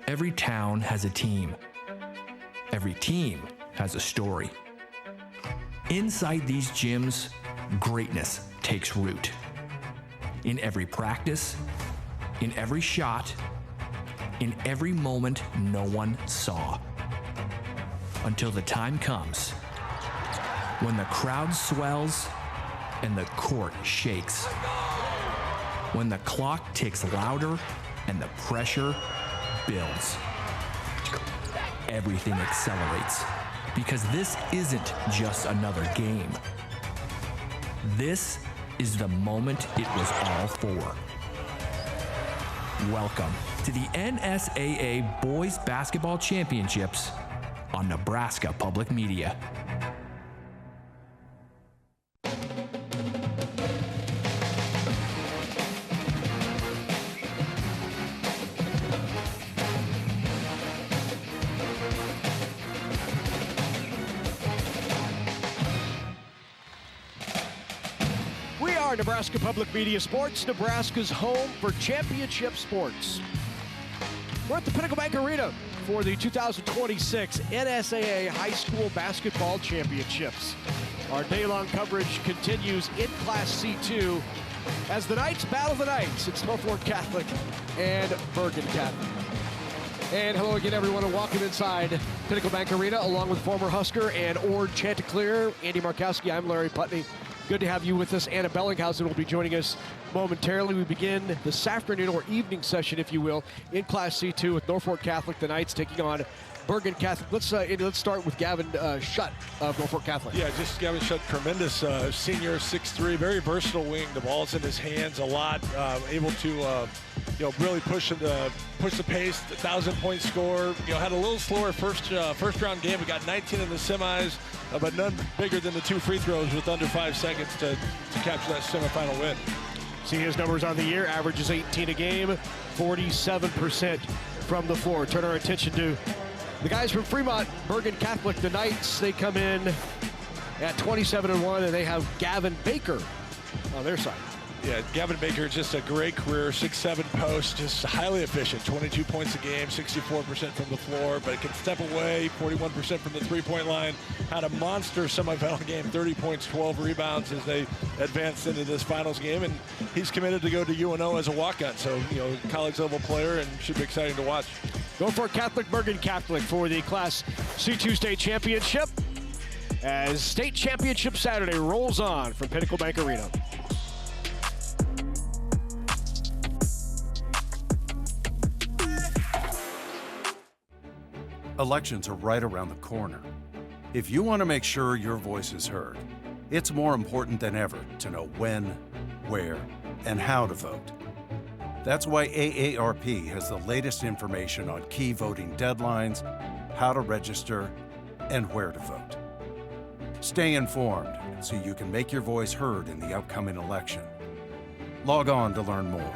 Every town has a team. Every team has a story. Inside these gyms, greatness takes root. In every practice, in every shot, in every moment no one saw. Until the time comes when the crowd swells and the court shakes. When the clock ticks louder and the pressure builds. Everything accelerates because this isn't just another game. This is the moment it was all for. Welcome to the NSAA Boys Basketball Championships on Nebraska Public Media. Nebraska Public Media Sports, Nebraska's home for championship sports. We're at the Pinnacle Bank Arena for the 2026 NSAA High School Basketball Championships. Our day-long coverage continues in Class C2 as the Knights battle the Knights. It's Norfolk Catholic and Bergan Catholic. And hello again, everyone, and welcome inside Pinnacle Bank Arena, along with former Husker and Ord Chanticleer, Andy Markowski. I'm Larry Putney. Good to have you with us. Anna Bellinghausen will be joining us momentarily. We begin this afternoon, or evening session, if you will, in Class C2 with Norfolk Catholic, the Knights taking on Bergan Catholic. Let's start with Gavin Shutt of Norfolk Catholic. Yeah, just Gavin Shutt, tremendous senior, 6'3", very versatile wing. The ball's in his hands a lot, able to really push the pace. 1,000-point score. Had a little slower first round game. We got 19 in the semis, but none bigger than the 2 free throws with under 5 seconds to capture that semifinal win. See his numbers on the year: averages 18 a game, 47% from the floor. Turn our attention to the guys from Fremont, Bergan Catholic. The Knights, they come in at 27-1, and they have Gavin Baker on their side. Yeah, Gavin Baker, just a great career, 6'7" post, just highly efficient, 22 points a game, 64% from the floor, but can step away, 41% from the three-point line. Had a monster semifinal game, 30 points, 12 rebounds as they advanced into this finals game, and he's committed to go to UNO as a walk-on, so, college-level player, and should be exciting to watch. Norfolk Catholic, Bergan Catholic for the Class C2 State Championship, as State Championship Saturday rolls on from Pinnacle Bank Arena. Elections are right around the corner. If you want to make sure your voice is heard, it's more important than ever to know when, where, and how to vote. That's why AARP has the latest information on key voting deadlines, how to register, and where to vote. Stay informed so you can make your voice heard in the upcoming election. Log on to learn more.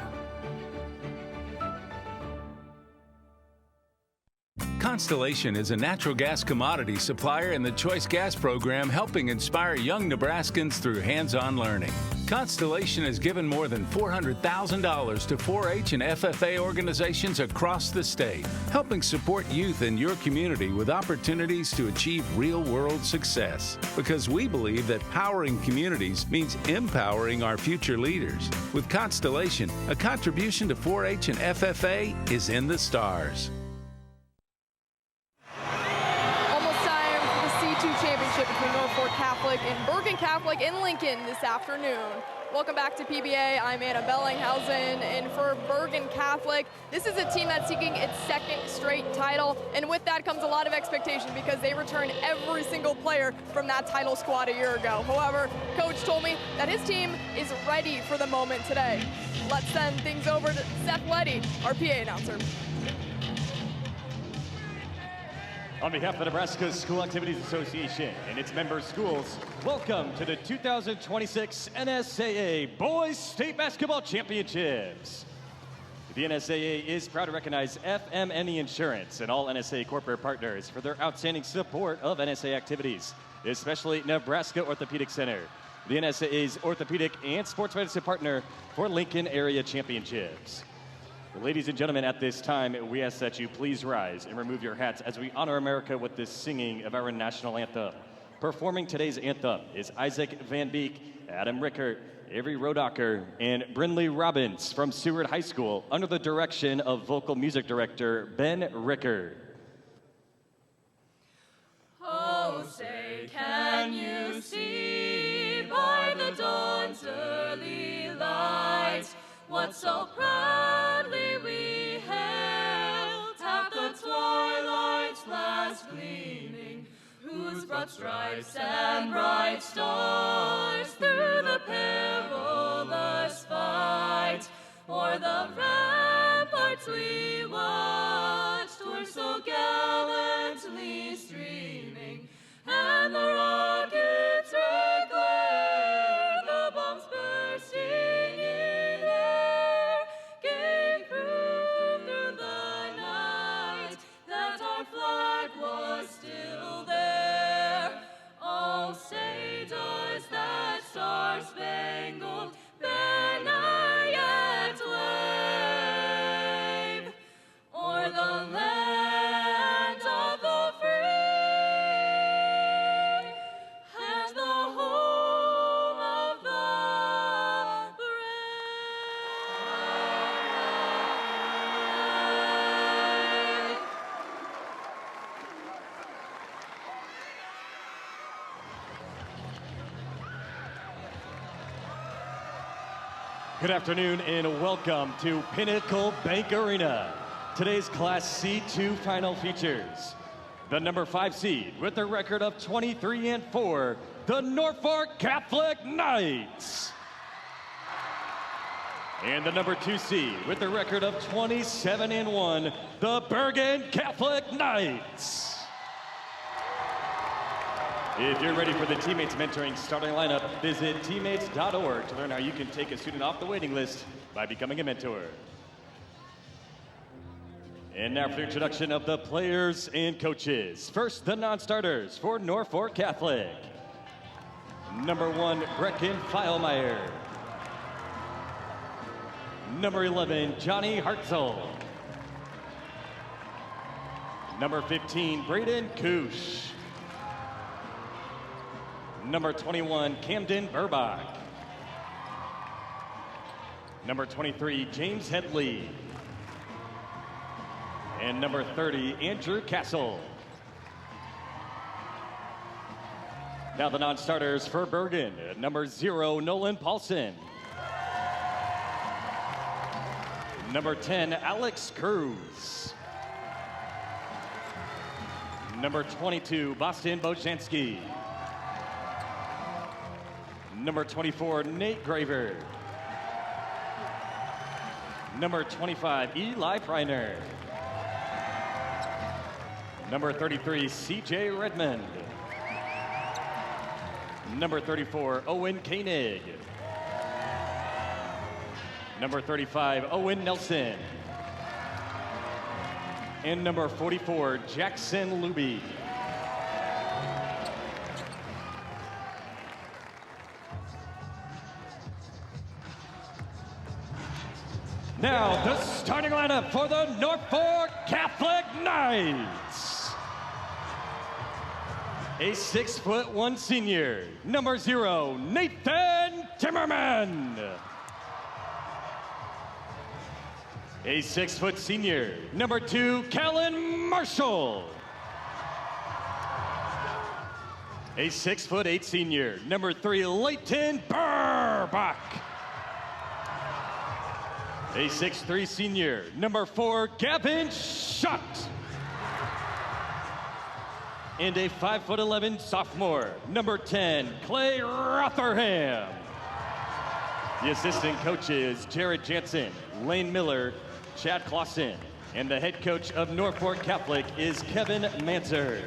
Constellation is a natural gas commodity supplier in the Choice Gas program, helping inspire young Nebraskans through hands-on learning. Constellation has given more than $400,000 to 4-H and FFA organizations across the state, helping support youth in your community with opportunities to achieve real-world success. Because we believe that powering communities means empowering our future leaders. With Constellation, a contribution to 4-H and FFA is in the stars. Between Norfolk Catholic and Bergan Catholic in Lincoln this afternoon. Welcome back to PBA. I'm Anna Bellinghausen, and for Bergan Catholic, this is a team that's seeking its second straight title, and with that comes a lot of expectation because they returned every single player from that title squad a year ago. However, Coach told me that his team is ready for the moment today. Let's send things over to Seth Leddy, our PA announcer. On behalf of the Nebraska School Activities Association and its member schools, welcome to the 2026 NSAA Boys State Basketball Championships. The NSAA is proud to recognize FMNE Insurance and all NSAA corporate partners for their outstanding support of NSAA activities, especially Nebraska Orthopedic Center, the NSAA's orthopedic and sports medicine partner for Lincoln Area Championships. Ladies and gentlemen, at this time, we ask that you please rise and remove your hats as we honor America with the singing of our national anthem. Performing today's anthem is Isaac Van Beek, Adam Rickert, Avery Rodacher, and Brindley Robbins from Seward High School under the direction of vocal music director Ben Rickert. Oh, say, can you see by the dawn's early light what so proudly we hailed at the twilight's last gleaming, whose broad stripes and bright stars through the perilous fight o'er the ramparts we watched were so gallantly streaming, and the rockets' red glare, the bombs bursting in air, gave proof through the night that our flag was still there. Oh, say does that star-spangled banner yet wave o'er the land of the free and the home of the brave. Good afternoon and welcome to Pinnacle Bank Arena. Today's Class C2 final features the number 5 seed with a record of 23-4, the Norfolk Catholic Knights. And the number 2 seed with a record of 27-1, the Bergan Catholic Knights. If you're ready for the Teammates Mentoring starting lineup, visit teammates.org to learn how you can take a student off the waiting list by becoming a mentor. And now for the introduction of the players and coaches. First, the non-starters for Norfolk Catholic. Number 1, Brecken Feilmeyer. Number 11, Johnny Hartzell. Number 15, Braden Koosh. Number 21, Camden Burbach. Number 23, James Headley. And number 30, Andrew Castle. Now the non-starters for Bergan. Number 0, Nolan Paulson. Number 10, Alex Cruz. Number 22, Boston Bojanski. Number 24, Nate Graver. Number 25, Eli Freiner. Number 33, CJ Redmond. Number 34, Owen Koenig. Number 35, Owen Nelson. And number 44, Jackson Luby. Now, the starting lineup for the Norfolk Catholic Knights. A 6'1" senior, number 0, Nathan Timmerman. A 6' senior, number 2, Callan Marshall. A 6'8" senior, number 3, Leighton Burbach. A 6'3" senior, number 4, Gavin Schutt. And a 5'11" sophomore, number 10, Clay Rotherham. The assistant coaches, Jared Jansen, Lane Miller, Chad Clausen, and the head coach of Norfolk Catholic is Kevin Manser.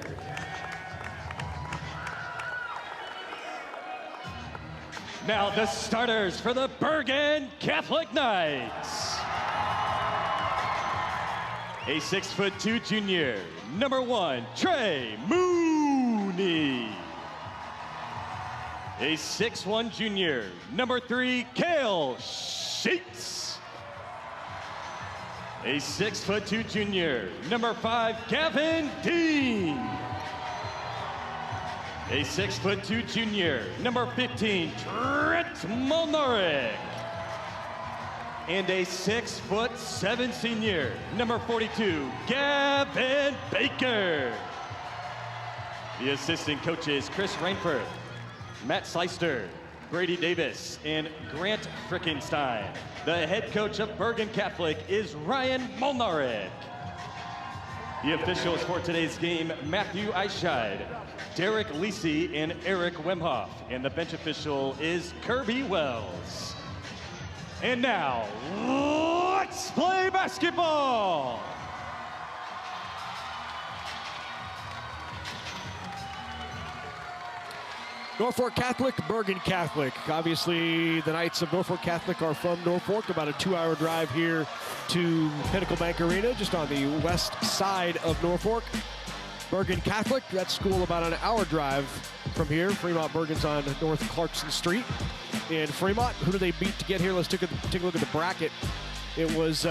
Now the starters for the Bergan Catholic Knights. A 6'2" junior, number 1, Trey Mooney. A 6'1" junior, number 3, Kale Sheets. A 6'2" junior, number 5, Gavin Dean. A 6'2" junior, number 15, Trent Molnaric. And a 6'7" senior, number 42, Gavin Baker. The assistant coaches, Chris Rainford, Matt Sleister, Brady Davis, and Grant Frickenstein. The head coach of Bergan Catholic is Ryan Molnaric. The officials for today's game, Matthew Eichscheid, Derek Lisi, and Eric Wemhoff. And the bench official is Kirby Wells. And now, let's play basketball! Norfolk Catholic, Bergan Catholic. Obviously, the Knights of Norfolk Catholic are from Norfolk, about a 2-hour drive here to Pinnacle Bank Arena, just on the west side of Norfolk. Bergan Catholic, that school about an hour drive from here. Fremont Bergan's on North Clarkson Street. In Fremont, who do they beat to get here? Let's take a look at the bracket. It was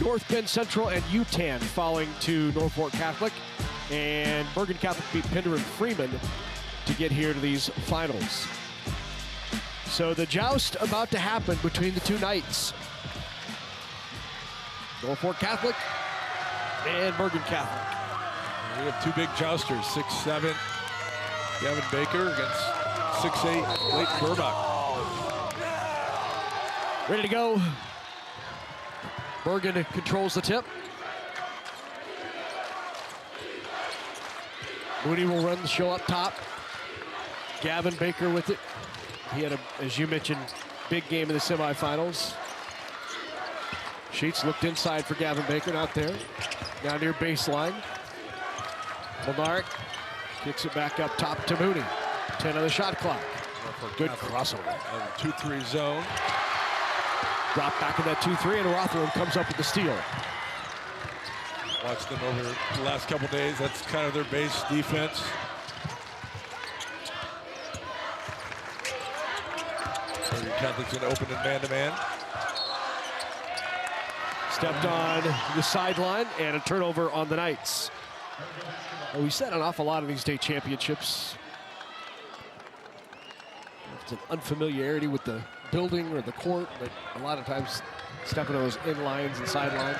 North Bend Central and UTAN falling to Norfolk Catholic. And Bergan Catholic beat Pender and Freeman to get here to these finals. So the joust about to happen between the two Knights. Norfolk Catholic and Bergan Catholic. We have two big jousters, 6'7", Gavin Baker against 6'8", Leighton Burbach. Ready to go. Bergan controls the tip. Mooney will run the show up top. Gavin Baker with it. He had, as you mentioned, big game in the semifinals. Sheets looked inside for Gavin Baker, not there. Now near baseline. Molnaric kicks it back up top to Mooney. 10 on the shot clock. Good crossover. 2-3 zone. Drop back in that 2-3, and Rotherham comes up with the steal. Watched them over the last couple days. That's kind of their base defense. Bergan Catholic's going to open in man-to-man. Stepped on the sideline, and a turnover on the Knights. Well, we said an awful lot of these state championships. It's an unfamiliarity with the building or the court, but a lot of times stepping on those in-lines and sidelines.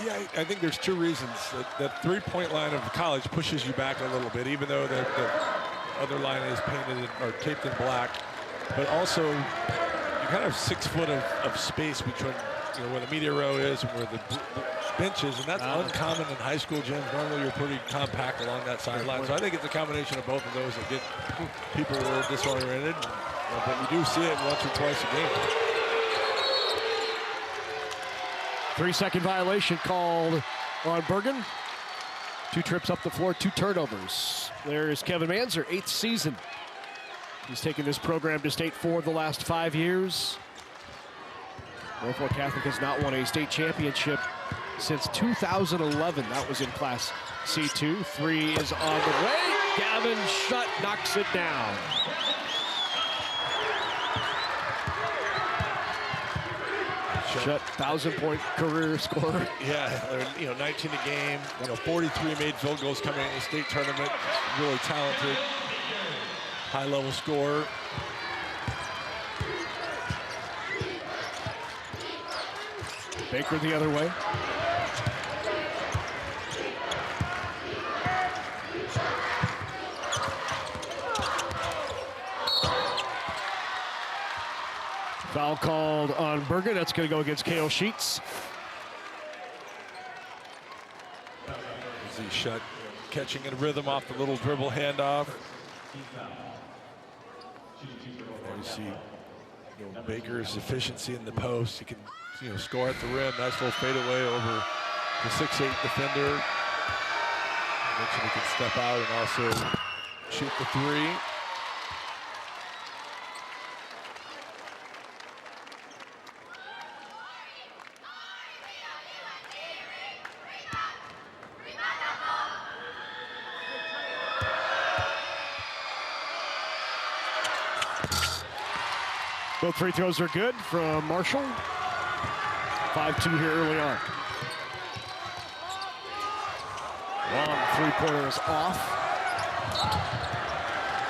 Yeah, I think there's two reasons. That three-point line of college pushes you back a little bit, even though the other line is painted or taped in black. But also, you kind of have 6 foot of space between where the media row is and where the bench is, and that's uncommon in high school gyms. Normally, you're pretty compact along that sideline. So I think it's a combination of both of those that get people a little disoriented. But you do see it once or twice a game. 3-second violation called on Bergan. 2 trips up the floor, 2 turnovers. There's Kevin Manzer, 8th season. He's taken this program to state for the last 5 years. Norfolk Catholic has not won a state championship since 2011. That was in Class C2. 3 is on the way. Gavin Shutt knocks it down. Shutt, 1,000-point career scorer. Yeah, 19 a game. 43 made field goals coming in the state tournament. Really talented, high-level scorer. Baker the other way. Foul called on Bergan. That's going to go against Cale Sheets. Easy shot, catching in rhythm off the little dribble handoff. There you see Baker's efficiency in the post. He can score at the rim. Nice little fadeaway over the 6'8" defender. I mentioned he can step out and also shoot the 3. Both free throws are good from Marshall. 5-2 here early on. Long three-pointer is off.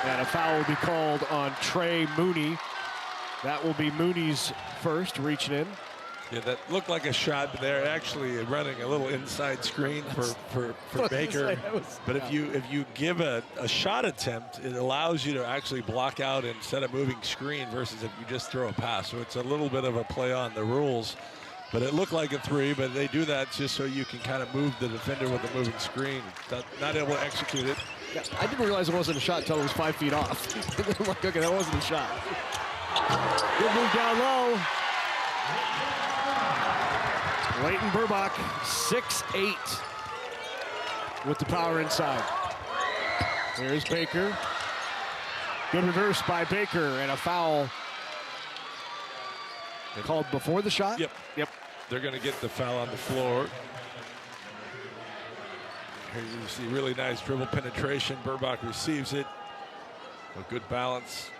And a foul will be called on Trey Mooney. That will be Mooney's first, reaching in. Yeah, that looked like a shot, but they're actually running a little inside screen for Baker. But if you give a shot attempt, it allows you to actually block out and set a moving screen versus if you just throw a pass. So it's a little bit of a play on the rules. But it looked like a three, but they do that just so you can kind of move the defender with a moving screen. Not able to execute it. Yeah, I didn't realize it wasn't a shot until it was 5 feet off. I'm like, okay, that wasn't a shot. Good move down low. Leighton Burbach, 6'8", with the power inside. There's Baker. Good reverse by Baker, and a foul called before the shot? Yep. They're going to get the foul on the floor. Here you see really nice dribble penetration. Burbach receives it. A good balance.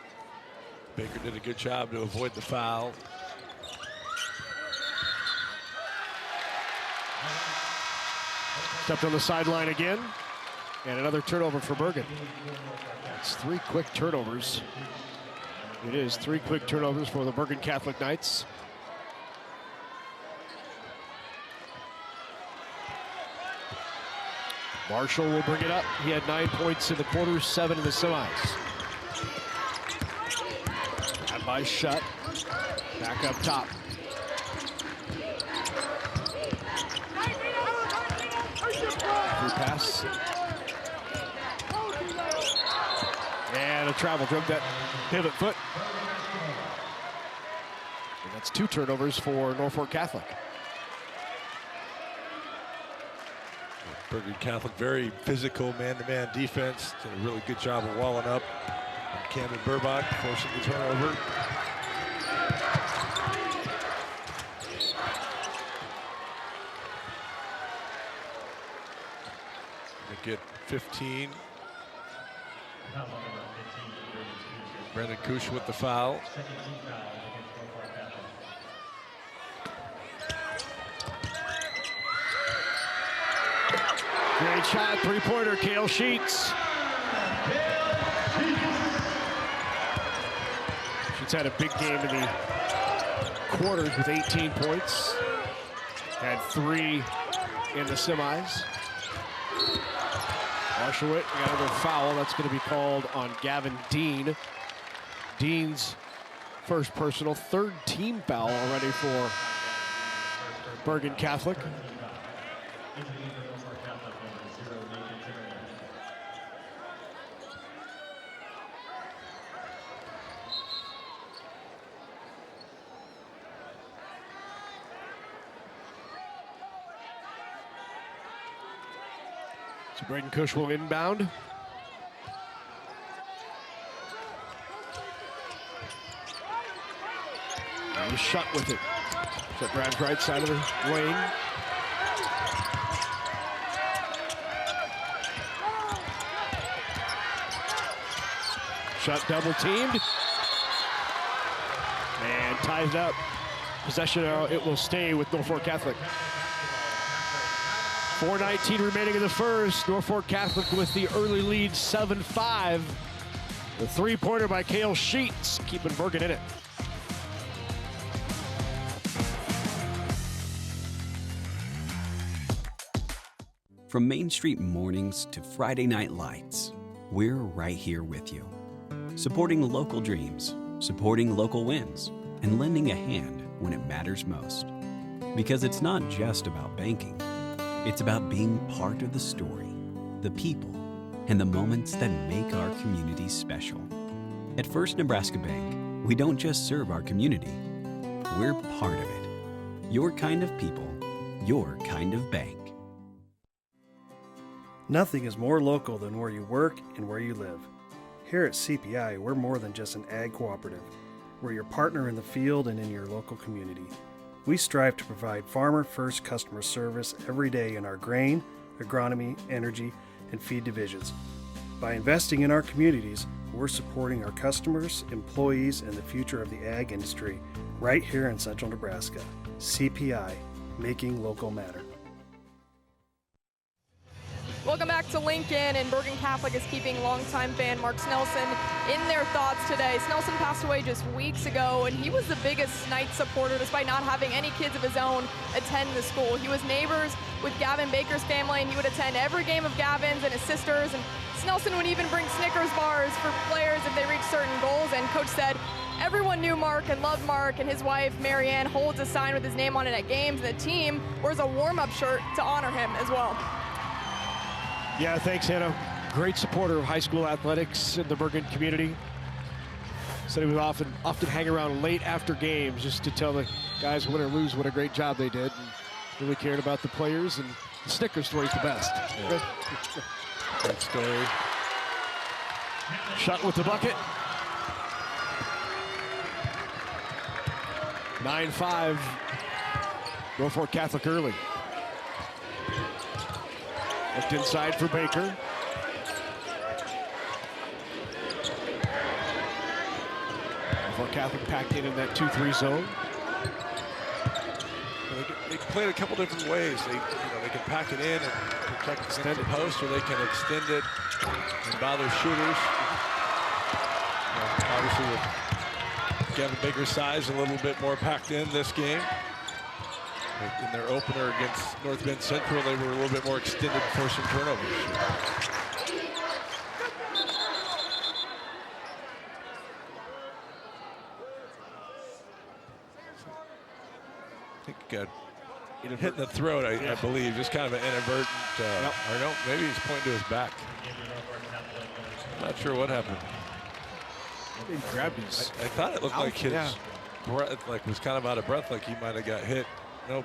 Baker did a good job to avoid the foul. Stepped on the sideline again. And another turnover for Bergan. It's 3 quick turnovers. It is 3 quick turnovers for the Bergan Catholic Knights. Marshall will bring it up. He had 9 points in the quarters, 7 in the semis. And by Shutt. Back up top. Free pass. And a travel dribble, that pivot foot. And that's 2 turnovers for Norfolk Catholic. Bergan Catholic, very physical man-to-man defense. Did a really good job of walling up. And Camden Burbach forcing the turnover. They get 15. Brendan Kush with the foul. Great shot, three-pointer, Cale Sheets. Sheets had a big game in the quarters with 18 points. Had 3 in the semis. Marshall got another foul. That's going to be called on Gavin Dean. Dean's first personal, 3rd team foul already for Bergan Catholic. So Braden Cush will inbound. And Shutt with it. Shutt grabs right side of the lane. Shutt double teamed. And ties it up. Possession arrow, it will stay with Norfolk Catholic. 4:19 remaining in the first. Norfolk Catholic with the early lead, 7-5. The three-pointer by Cale Sheets, keeping Bergan in it. From Main Street mornings to Friday night lights, we're right here with you. Supporting local dreams, supporting local wins, and lending a hand when it matters most. Because it's not just about banking. It's about being part of the story, the people, and the moments that make our communities special. At First Nebraska Bank, we don't just serve our community, we're part of it. Your kind of people, your kind of bank. Nothing is more local than where you work and where you live. Here at CPI, we're more than just an ag cooperative. We're your partner in the field and in your local community. We strive to provide farmer-first customer service every day in our grain, agronomy, energy, and feed divisions. By investing in our communities, we're supporting our customers, employees, and the future of the ag industry right here in central Nebraska. CPI, making local matter. Welcome back to Lincoln, and Bergan Catholic is keeping longtime fan Mark Snelson in their thoughts today. Snelson passed away just weeks ago, and he was the biggest Knights supporter despite not having any kids of his own attend the school. He was neighbors with Gavin Baker's family, and he would attend every game of Gavin's and his sisters, and Snelson would even bring Snickers bars for players if they reached certain goals, and Coach said everyone knew Mark and loved Mark, and his wife, Marianne, holds a sign with his name on it at games, and the team wears a warm-up shirt to honor him as well. Yeah, thanks, Hannah. Great supporter of high school athletics in the Bergan community. Said he would often hang around late after games just to tell the guys, win or lose, what a great job they did. And really cared about the players, and the Snickers story's the best. Yeah. Great story. Shot with the bucket. 9-5. Norfolk Catholic early. Looked inside for Baker. Norfolk Catholic packed in that 2-3 zone. They play it a couple different ways. They can pack it in and protect the extended post, or they can extend it and bother shooters. Obviously, with Gavin Baker's size, a little bit more packed in this game. In their opener against North Bend Central, they were a little bit more extended, forcing turnovers. I think hit in the throat, I believe, just kind of an inadvertent, or no, maybe he's pointing to his back. Not sure what happened. He grabbed his. I thought it looked like his breath, was kind of out of breath, like he might have got hit. Nope.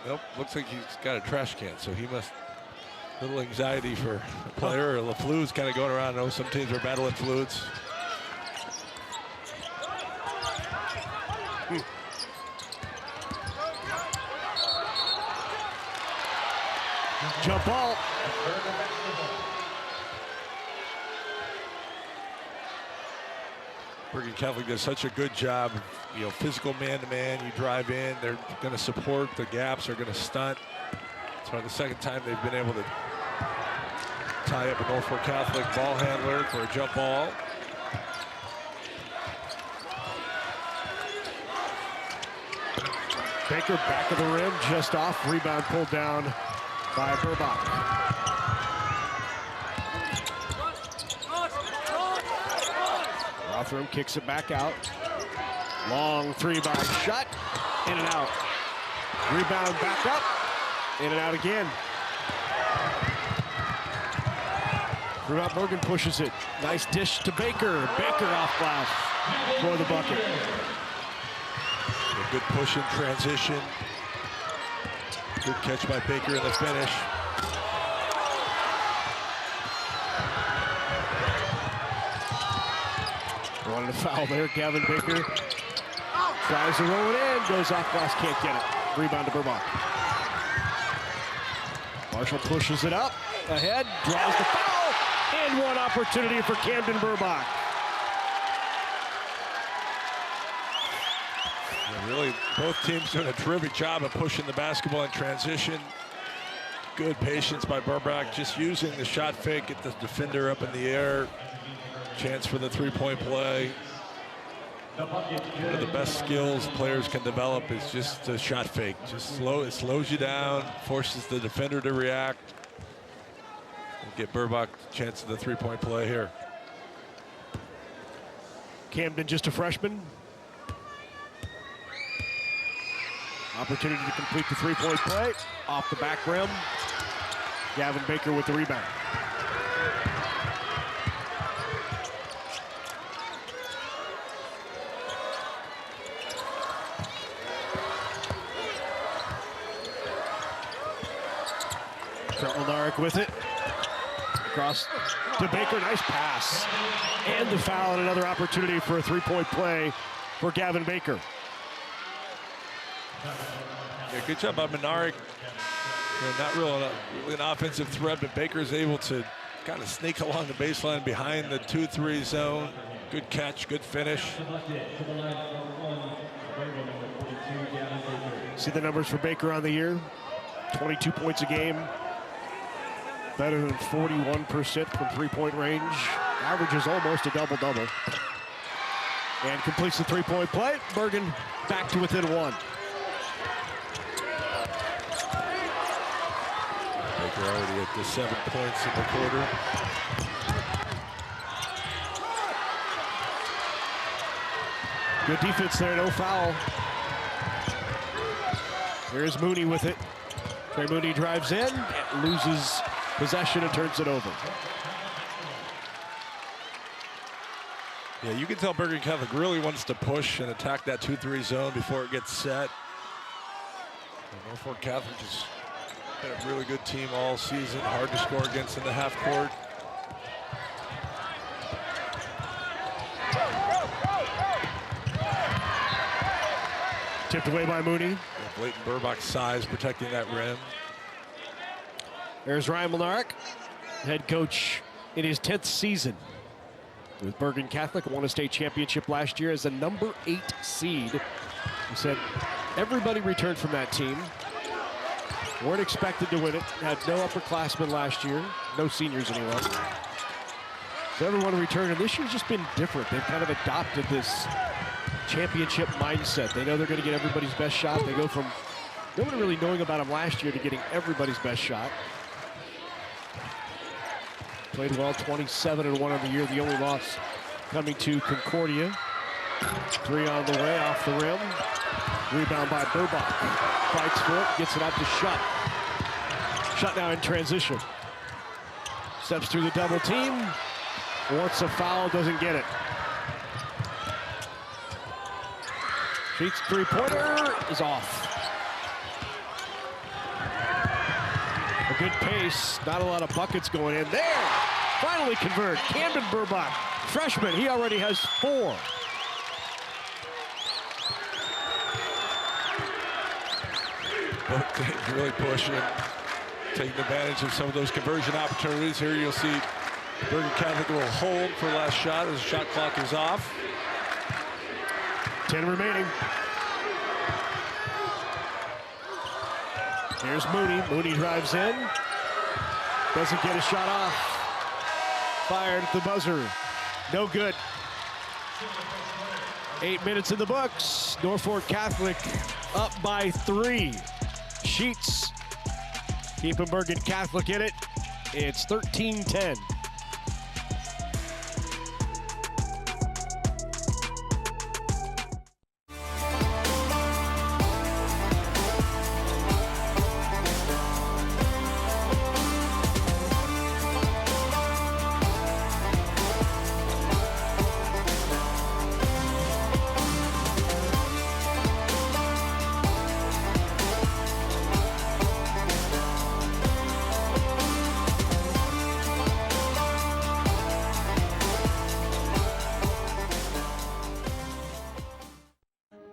Nope. Looks like he's got a trash can, so he must. Little anxiety for a player, or the flu's kind of going around. I know some teams are battling flus. Jump ball. Bergan Catholic does such a good job of, physical man-to-man. You drive in, they're going to support the gaps, they're going to stunt. It's probably the second time they've been able to tie up a Norfolk Catholic ball handler for a jump ball. Baker back of the rim, just off. Rebound pulled down by Burbach. Rothram kicks it back out. Long three by Shutt. In and out. Rebound back up. In and out again. Rebound, Bergan pushes it. Nice dish to Baker. Baker off glass for the bucket. A good push in transition. Good catch by Baker in the finish. Wanted a foul there. Gavin Baker tries to roll it in. Goes off glass. Can't get it. Rebound to Burbach. Marshall pushes it up. Ahead. Draws the foul. And one opportunity for Camden Burbach. Really, both teams doing a terrific job of pushing the basketball in transition. Good patience by Burbach, just using the shot fake, get the defender up in the air. Chance for the three-point play. One of the best skills players can develop is just a shot fake. It slows you down, forces the defender to react. And get Burbach a chance of the three-point play here. Camden, just a freshman. Opportunity to complete the three-point play. Off the back rim. Gavin Baker with the rebound. Trent with it. Across to Baker, nice pass. And the foul, and another opportunity for a three-point play for Gavin Baker. Yeah, good job by Menard. Not really an offensive threat, but Baker is able to kind of sneak along the baseline behind the 2-3 zone. Good catch, good finish. See the numbers for Baker on the year. 22 points a game. Better than 41% from three-point range. Averages almost a double-double. And completes the three-point play. Bergan back to within one. Baker already at the 7 points in the quarter. Good defense there, no foul. Here's Mooney with it. Trey Mooney drives in, loses possession and turns it over. Yeah, you can tell Bergan Catholic really wants to push and attack that 2-3 zone before it gets set. Norfolk Catholic has been a really good team all season, hard to score against in the half court. Tipped away by Mooney. Leighton Burbach's size protecting that rim. There's Ryan Milnarek, head coach in his 10th season with Bergan Catholic. Won a state championship last year as a number 8 seed. He said everybody returned from that team. Weren't expected to win it. Had no upperclassmen last year. No seniors anyway. So everyone returned, and this year's just been different. They've kind of adopted this championship mindset. They know they're going to get everybody's best shot. They go from nobody really knowing about them last year to getting everybody's best shot. Played well, 27-1 on the year. The only loss coming to Concordia. 3 on the way, off the rim. Rebound by Burbach. Fights for it, gets it out to Shutt. Shutt now in transition. Steps through the double team. Wants a foul, doesn't get it. Sheets three-pointer is off. A good pace, not a lot of buckets going in there. Finally convert, Camden Burbach, freshman, he already has 4. Both teams really pushing, taking advantage of some of those conversion opportunities. Here you'll see Bergan Catholic will hold for last shot as the shot clock is off. 10 remaining. Here's Mooney. Mooney drives in. Doesn't get a shot off. Fired at the buzzer. No good. 8 minutes in the books. Norfolk Catholic up by 3. Sheets keeping Bergan Catholic in it. It's 13-10.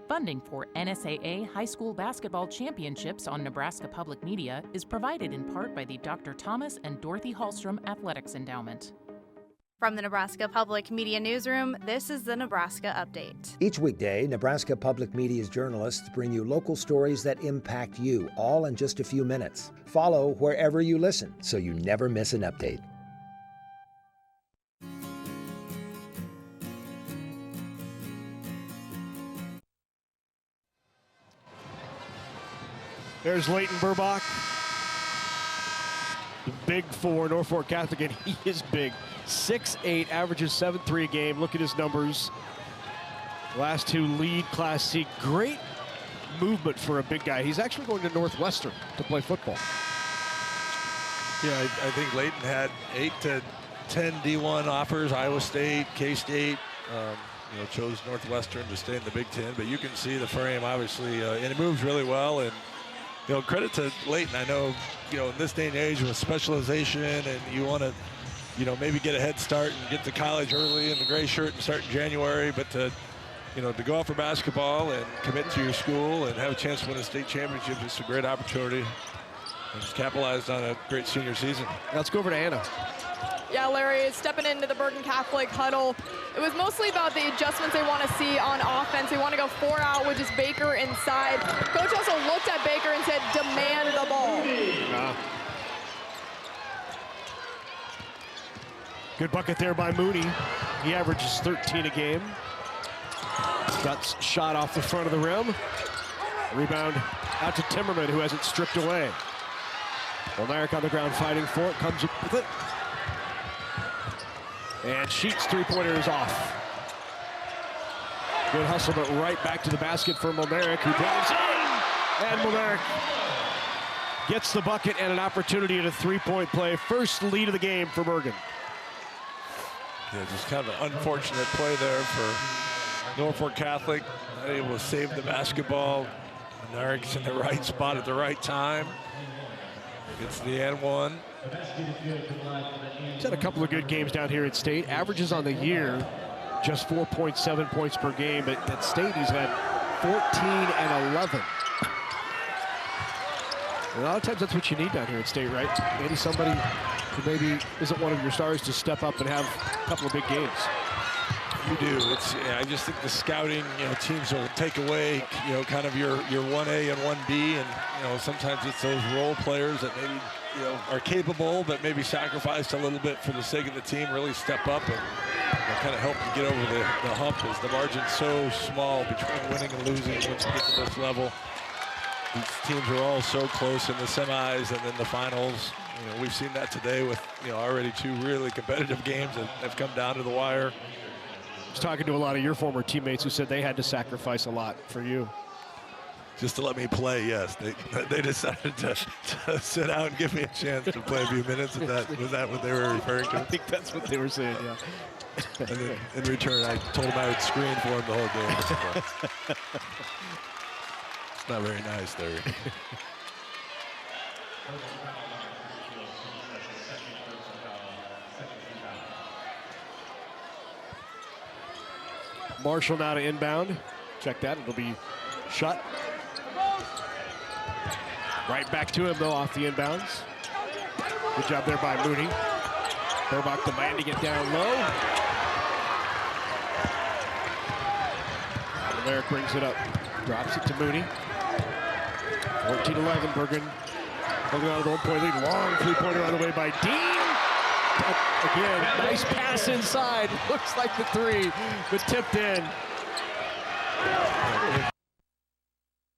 Funding for NSAA High School Basketball Championships on Nebraska Public Media is provided in part by the Dr. Thomas and Dorothy Hallstrom Athletics Endowment. From the Nebraska Public Media Newsroom, this is the Nebraska Update. Each weekday, Nebraska Public Media's journalists bring you local stories that impact you, all in just a few minutes. Follow wherever you listen so you never miss an update. There's Leighton Burbach. The big for Norfolk Catholic, and he is big. 6'8", averages 7.3 a game. Look at his numbers. Last 2 lead Class C. Great movement for a big guy. He's actually going to Northwestern to play football. Yeah, I think Leighton had 8 to 10 D1 offers. Iowa State, K-State. Chose Northwestern to stay in the Big Ten. But you can see the frame, obviously, and it moves really well. And credit to Leighton. I know, in this day and age with specialization, and you want to, maybe get a head start and get to college early in the gray shirt and start in January. But to go out for basketball and commit to your school and have a chance to win a state championship is a great opportunity. And just capitalized on a great senior season. Let's go over to Anna. Yeah, Larry, stepping into the Bergan Catholic huddle, it was mostly about the adjustments they want to see on offense. They want to go 4 out, which is Baker inside. Coach also looked at Baker and said, demand the ball. Good bucket there by Mooney. He averages 13 a game. Got shot off the front of the rim. Rebound out to Timmerman, who has it stripped away. Molnarek on the ground fighting for it, comes up with it. And Sheets' three-pointer is off. Good hustle, but right back to the basket for Molnarek, who drives in. And Molnarek gets the bucket and an opportunity at a three-point play. First lead of the game for Bergan. Yeah, just kind of an unfortunate play there for Norfolk Catholic. Not able to save the basketball. Molnarek's in the right spot at the right time. Gets the and one. He's had a couple of good games down here at State. Averages on the year, just 4.7 points per game. But at State, he's had 14 and 11. And a lot of times that's what you need down here at State, right? Maybe somebody who maybe isn't one of your stars to step up and have a couple of big games. You do. I just think the scouting, teams will take away, kind of your 1A and 1B, and sometimes it's those role players that maybe are capable, but maybe sacrificed a little bit for the sake of the team, really step up and kind of help you get over the hump, as the margin's so small between winning and losing once you get to this level. These teams are all so close in the semis and then the finals. We've seen that today with already 2 really competitive games that have come down to the wire. I was talking to a lot of your former teammates who said they had to sacrifice a lot for you. Just to let me play, yes. They decided to sit out and give me a chance to play a few minutes. Was that what they were referring to? I think that's what they were saying, yeah. And then in return, I told them I would screen for him the whole game. It's not very nice, Larry. Marshall now to inbound. Check that, it'll be shut. Right back to him though off the inbounds. Good job there by Mooney. Burbach demanding it down low. Molnarek brings it up, drops it to Mooney. 14-11, Bergan holding on to the 1-point lead. Long three-pointer on the way by Dean. Again, nice pass inside. Looks like the three, but tipped in.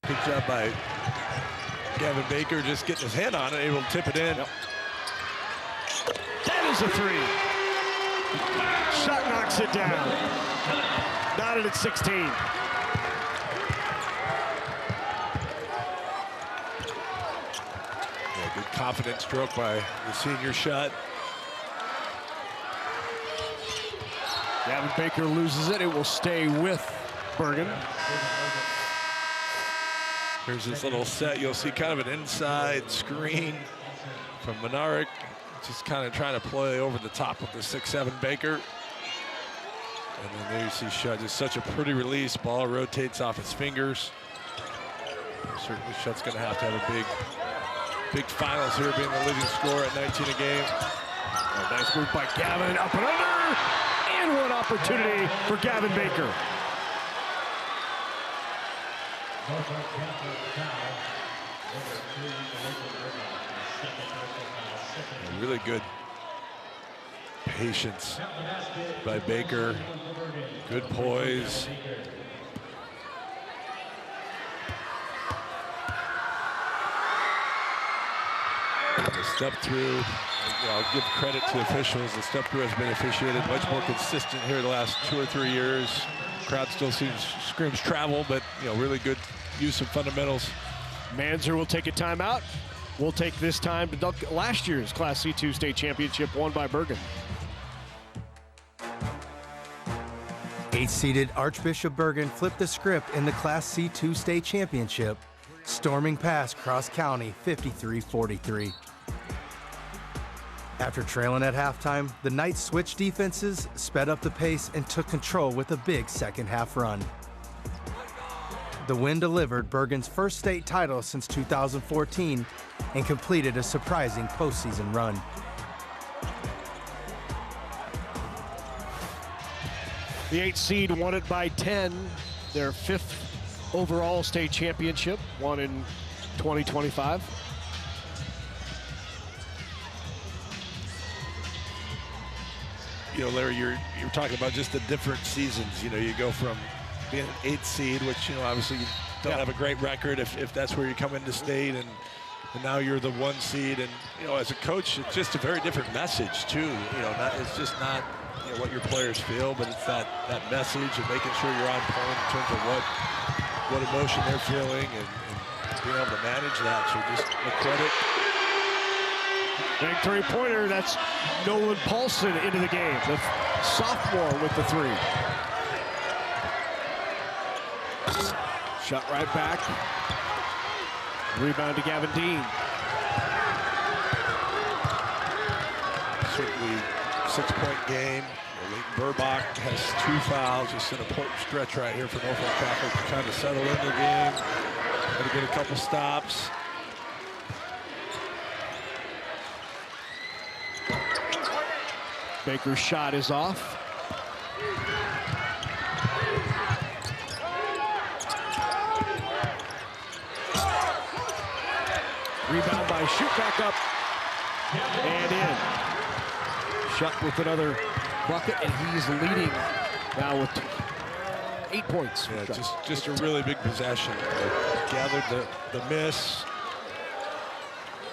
Good job by Gavin Baker, just getting his hand on it, able to tip it in. Yep. That is a three. Shot knocks it down. Knotted at 16. Yeah, good confident stroke by the senior shot. Gavin Baker loses it. It will stay with Bergan. Here's this little set. You'll see kind of an inside screen from Molnarek. Just kind of trying to play over the top of the 6'7" Baker. And then there you see Shutt. Just such a pretty release. Ball rotates off his fingers. Certainly Shutt's going to have a big finals here, being the leading scorer at 19 a game. A nice move by Gavin, up and under. And one opportunity for Gavin Baker. Really good patience by Baker. Good poise. The step through, I'll give credit to officials. The step through has been officiated much more consistent here the last 2 or 3 years. Crowd still screams travel, but really good use of fundamentals. Manzer will take a timeout. We'll take this time to dunk last year's Class C2 state championship won by Bergan. 8th-seeded Archbishop Bergan flipped the script in the Class C2 state championship, storming past Cross County 53-43. After trailing at halftime, the Knights switched defenses, sped up the pace, and took control with a big second-half run. The win delivered Bergan's first state title since 2014 and completed a surprising postseason run. The 8th seed won it by 10. Their 5th overall state championship, won in 2025. You know, Larry, you're talking about just the different seasons. You know, you go from being an 8th seed, which, you know, obviously you don't have a great record if that's where you come into state, and now you're the 1 seed. And, you know, as a coach, it's just a very different message, too. You know, it's just not, you know, what your players feel, but it's that message and making sure you're on point in terms of what emotion they're feeling and being able to manage that. So just a credit. Big three-pointer, that's Nolan Paulson into the game, the sophomore with the 3. Shot right back. Rebound to Gavin Dean. Certainly 6-point game. Leighton Burbach has 2 fouls. Just an important stretch right here for Norfolk Catholic to kind of settle in the game. Got to get a couple stops. Baker's shot is off. Rebound by Shoot back up and in. Shutt with another bucket, and he's leading now with 8 points. Yeah, just a really big possession. Gathered the miss.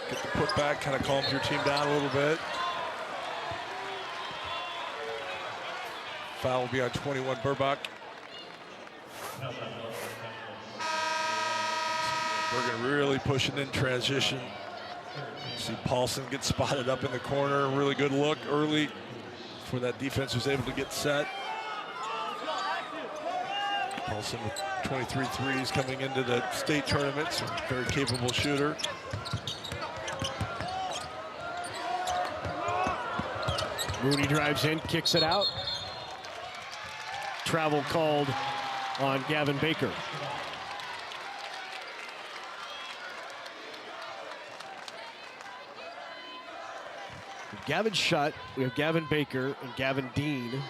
Get the putback, kind of calms your team down a little bit. Foul will be on 21, Burbach. Bergan really pushing in transition. See Paulson get spotted up in the corner. Really good look early before that defense was able to get set. Paulson with 23 threes coming into the state tournaments. Very capable shooter. Mooney drives in, kicks it out. Travel called on Gavin Baker. Gavin Shutt, we have Gavin Baker and Gavin Dean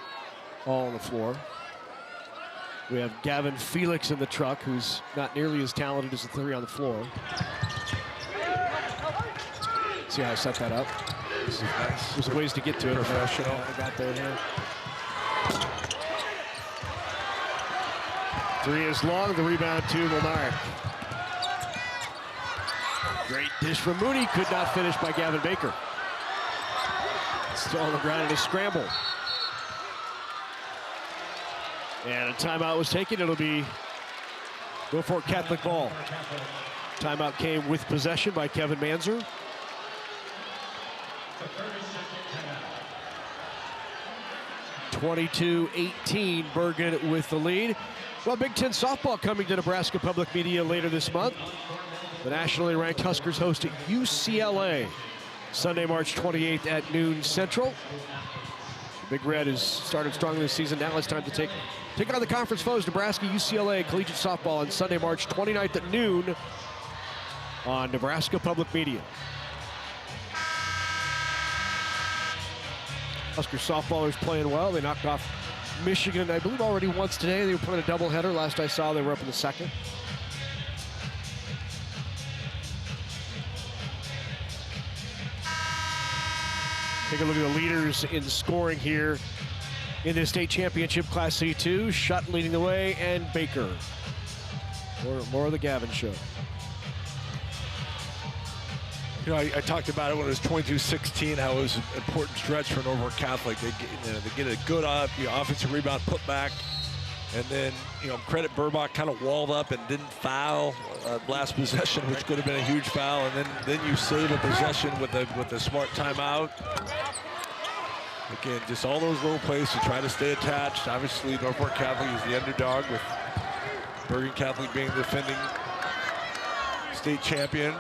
all on the floor. We have Gavin Felix in the truck, who's not nearly as talented as the 3 on the floor. See how I set that up? Nice. There's ways to get to it. Professional. I got there. 3 is long, the rebound to Milnarek. Great dish from Mooney, could not finish by Gavin Baker. Still on the ground in a scramble. And a timeout was taken. It'll be Norfolk Catholic ball. Timeout came with possession by Kevin Manzer. (22-18) Bergan with the lead. Well, Big Ten softball coming to Nebraska Public Media later this month. The nationally ranked Huskers host at UCLA Sunday, March 28th at noon Central. Big Red has started strong this season. Now it's time to take on the conference foes, Nebraska, UCLA, collegiate softball on Sunday, March 29th at noon on Nebraska Public Media. Husker softballers playing well. They knocked off Michigan, I believe, already once today. They were playing a doubleheader. Last I saw, they were up in the second. Take a look at the leaders in scoring here in the state championship Class C2. Shutt leading the way, and Baker. More of the Gavin show. You know, I talked about it when it was 22-16, how it was an important stretch for Norfolk Catholic. They get a good offensive rebound put back, and then, you know, credit Burbach kind of walled up and didn't foul last possession, which could have been a huge foul, and then you save a possession with a smart timeout. Again, just all those little plays to try to stay attached. Obviously, Norfolk Catholic is the underdog, with Bergan Catholic being the defending state champion.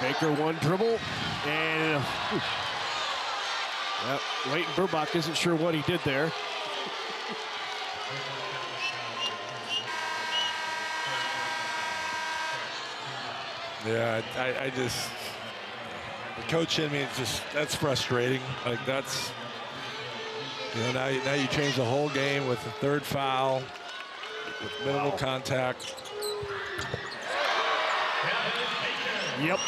Baker one dribble, and Leighton Burbach isn't sure what he did there. Yeah, Coach, I mean, it's just, that's frustrating. Like, that's, you know, now you change the whole game with the third foul, with minimal contact. Yep.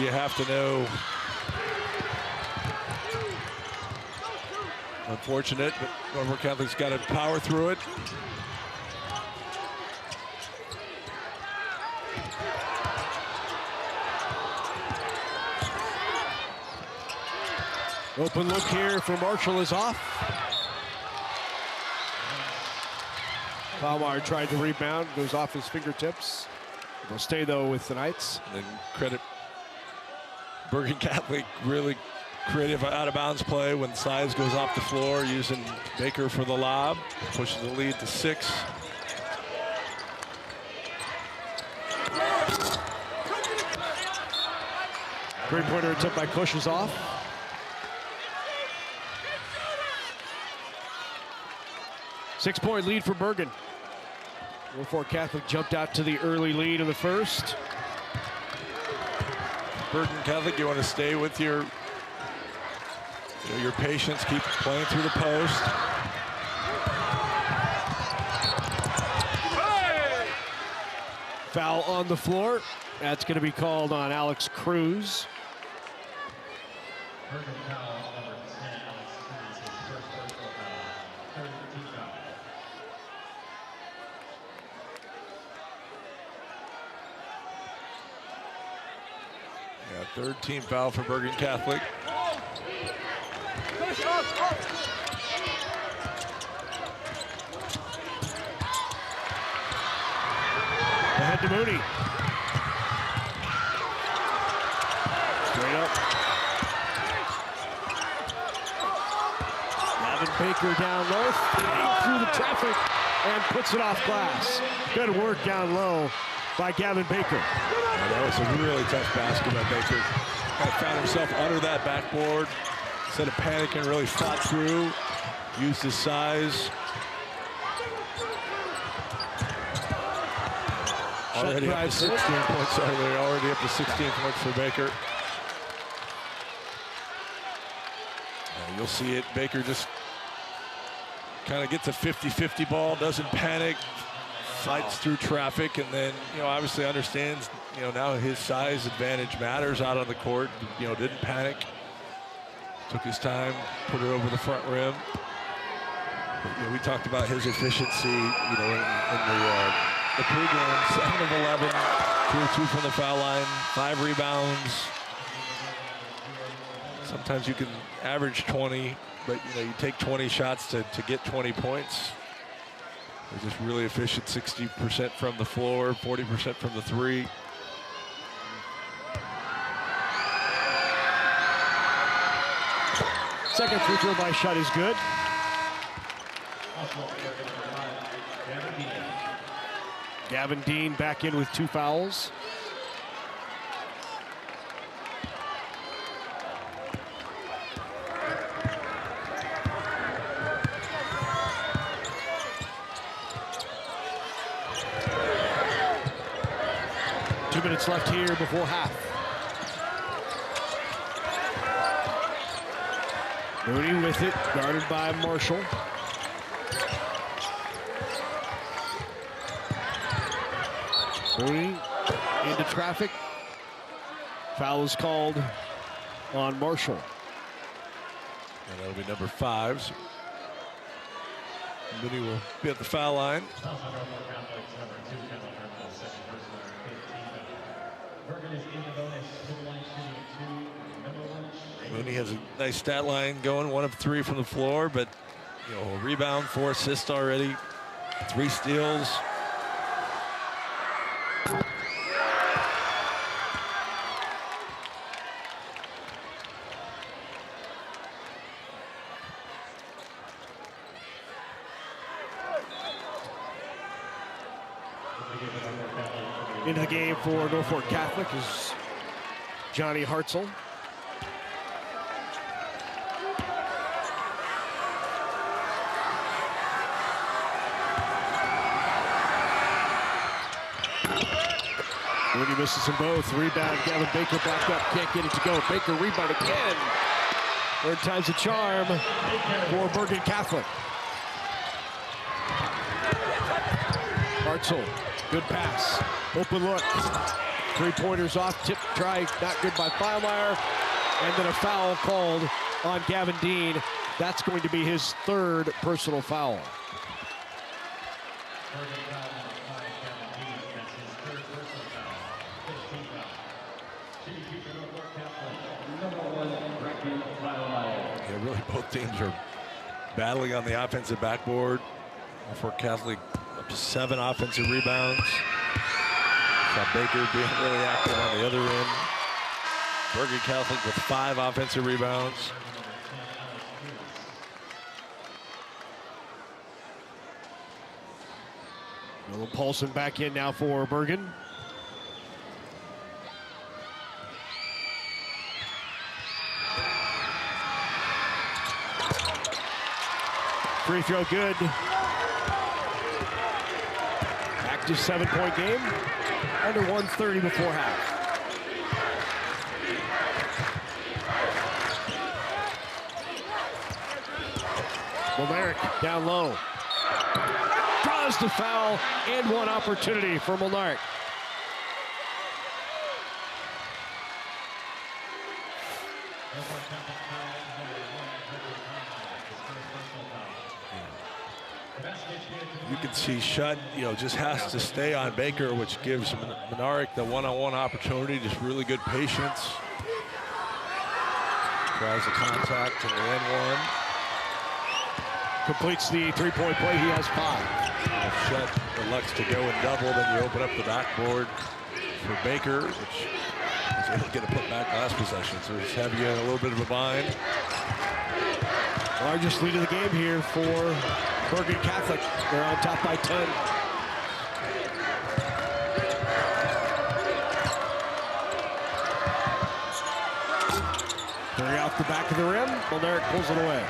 You have to know. Unfortunate, but Norfolk Catholic's got to power through it. Open look here for Marshall is off. Palmar tried to rebound, goes off his fingertips. Will stay though with the Knights. And then credit Bergan Catholic, really creative out of bounds play when Size goes off the floor, using Baker for the lob, pushes the lead to 6. Three-pointer attempt by Cush is off. Six-point lead for Bergan. Norfolk Catholic jumped out to the early lead in the first. Bergan Catholic, you want to stay with your patience, keep playing through the post. Hey! Foul on the floor. That's going to be called on Alex Cruz. Third team foul for Bergan Catholic. Ahead to Mooney. Straight up. Gavin Baker down low, fading through the traffic and puts it off glass. Good work down low by Gavin Baker. Yeah, that was a really tough basket by Baker. Found himself under that backboard. Instead of panicking, really fought through, used his size. Already up to 16 points. Already up to 16 points for Baker. You'll see it. Baker just kind of gets a 50-50 ball, doesn't panic, fights through traffic, and then, obviously understands, now his size advantage matters out on the court. Didn't panic, took his time, put it over the front rim. But, we talked about his efficiency, in the pregame. 7 of 11, 2 of 2 from the foul line, 5 rebounds. Sometimes you can average 20, but you take 20 shots to get 20 points. They're just really efficient, 60% from the floor, 40% from the 3. Second free throw by shot is good. Gavin Dean back in with 2 fouls. Minutes left here before half. Mooney with it, guarded by Marshall. Mooney into traffic. Foul is called on Marshall. And that'll be number 5. So Mooney will be at the foul line. Mooney has a nice stat line going, 1 of 3 from the floor, but a rebound, 4 assists already, 3 steals. Into the game for Norfolk Catholic is Johnny Hartzell. Mooney misses them both. Rebound, Gavin Baker back up, can't get it to go. Baker rebound again. Third time's a charm for Bergan Catholic. Hartzell, good pass. Open look. Three-pointers off, tip try, not good by Feilmeyer. And then a foul called on Gavin Dean. That's going to be his third personal foul. Yeah, really both teams are battling on the offensive backboard. Norfolk Catholic up to 7 offensive rebounds. Saw Baker being really active on the other end. Bergan Catholic with 5 offensive rebounds. Nolan Paulson back in now for Bergan. Free throw good. Active 7-point game. Under 1:30 before half. Molnaric down low. Draws the foul and one opportunity for Molnaric. You can see Shutt, just has to stay on Baker, which gives Molnaric the one-on-one opportunity. Just really good patience. Tries the contact and the N1. Completes the three-point play. He has 5. If Shutt elects to go and double, then you open up the backboard for Baker, which was able to get a putback last possession. So just have you in a little bit of a bind. Largest lead of the game here for Bergan Catholic. They're on top by 10. Three off the back of the rim. Molnaric pulls it away.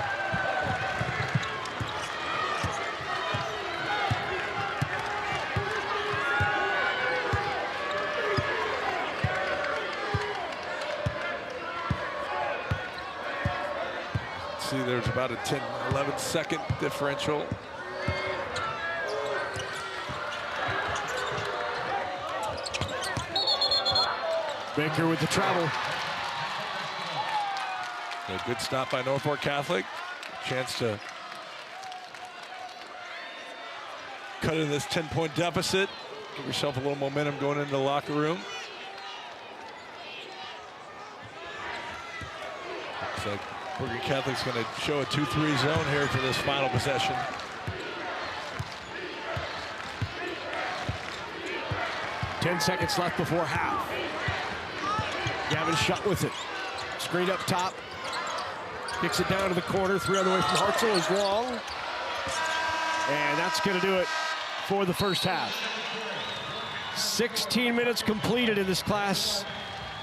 See, there's about a 10-11 second differential. Baker with the travel. A good stop by Norfolk Catholic. Chance to cut in this 10-point deficit. Give yourself a little momentum going into the locker room. Looks like Bergan Catholic's going to show a 2-3 zone here for this final possession. Ten seconds left before half. Gavin Shutt with it. Screen up top. Kicks it down to the corner. 3 on the way from Hartzell is long. And that's going to do it for the first half. 16 minutes completed in this Class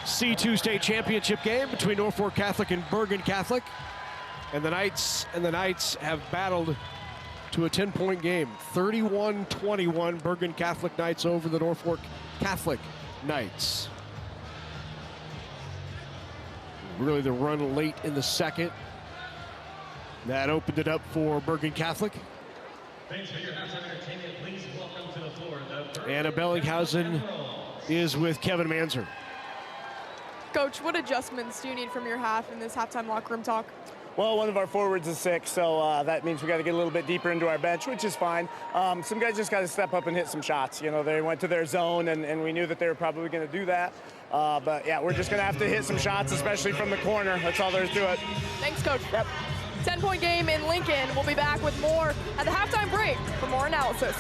C2 state championship game between Norfolk Catholic and Bergan Catholic. And the Knights have battled to a 10-point game. 31-21 Bergan Catholic Knights over the Norfolk Catholic Knights. Really the run late in the second. That opened it up for Bergan Catholic. Thanks for your halftime entertainment. Please welcome to the floor. Anna Bellinghausen is with Kevin Manzer. Coach, what adjustments do you need from your half in this halftime locker room talk? Well, one of our forwards is sick, so that means we got to get a little bit deeper into our bench, which is fine. Some guys just got to step up and hit some shots. They went to their zone, and we knew that they were probably going to do that. But, yeah, we're just going to have to hit some shots, especially from the corner. That's all there is to it. Thanks, Coach. Yep. 10-point game in Lincoln. We'll be back with more at the halftime break for more analysis.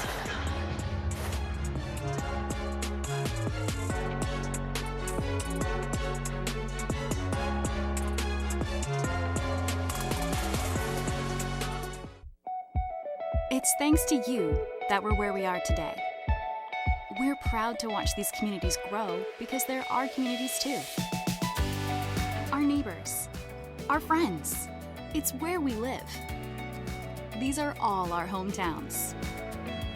It's thanks to you that we're where we are today. We're proud to watch these communities grow because they're our communities too. Our neighbors, our friends, it's where we live. These are all our hometowns.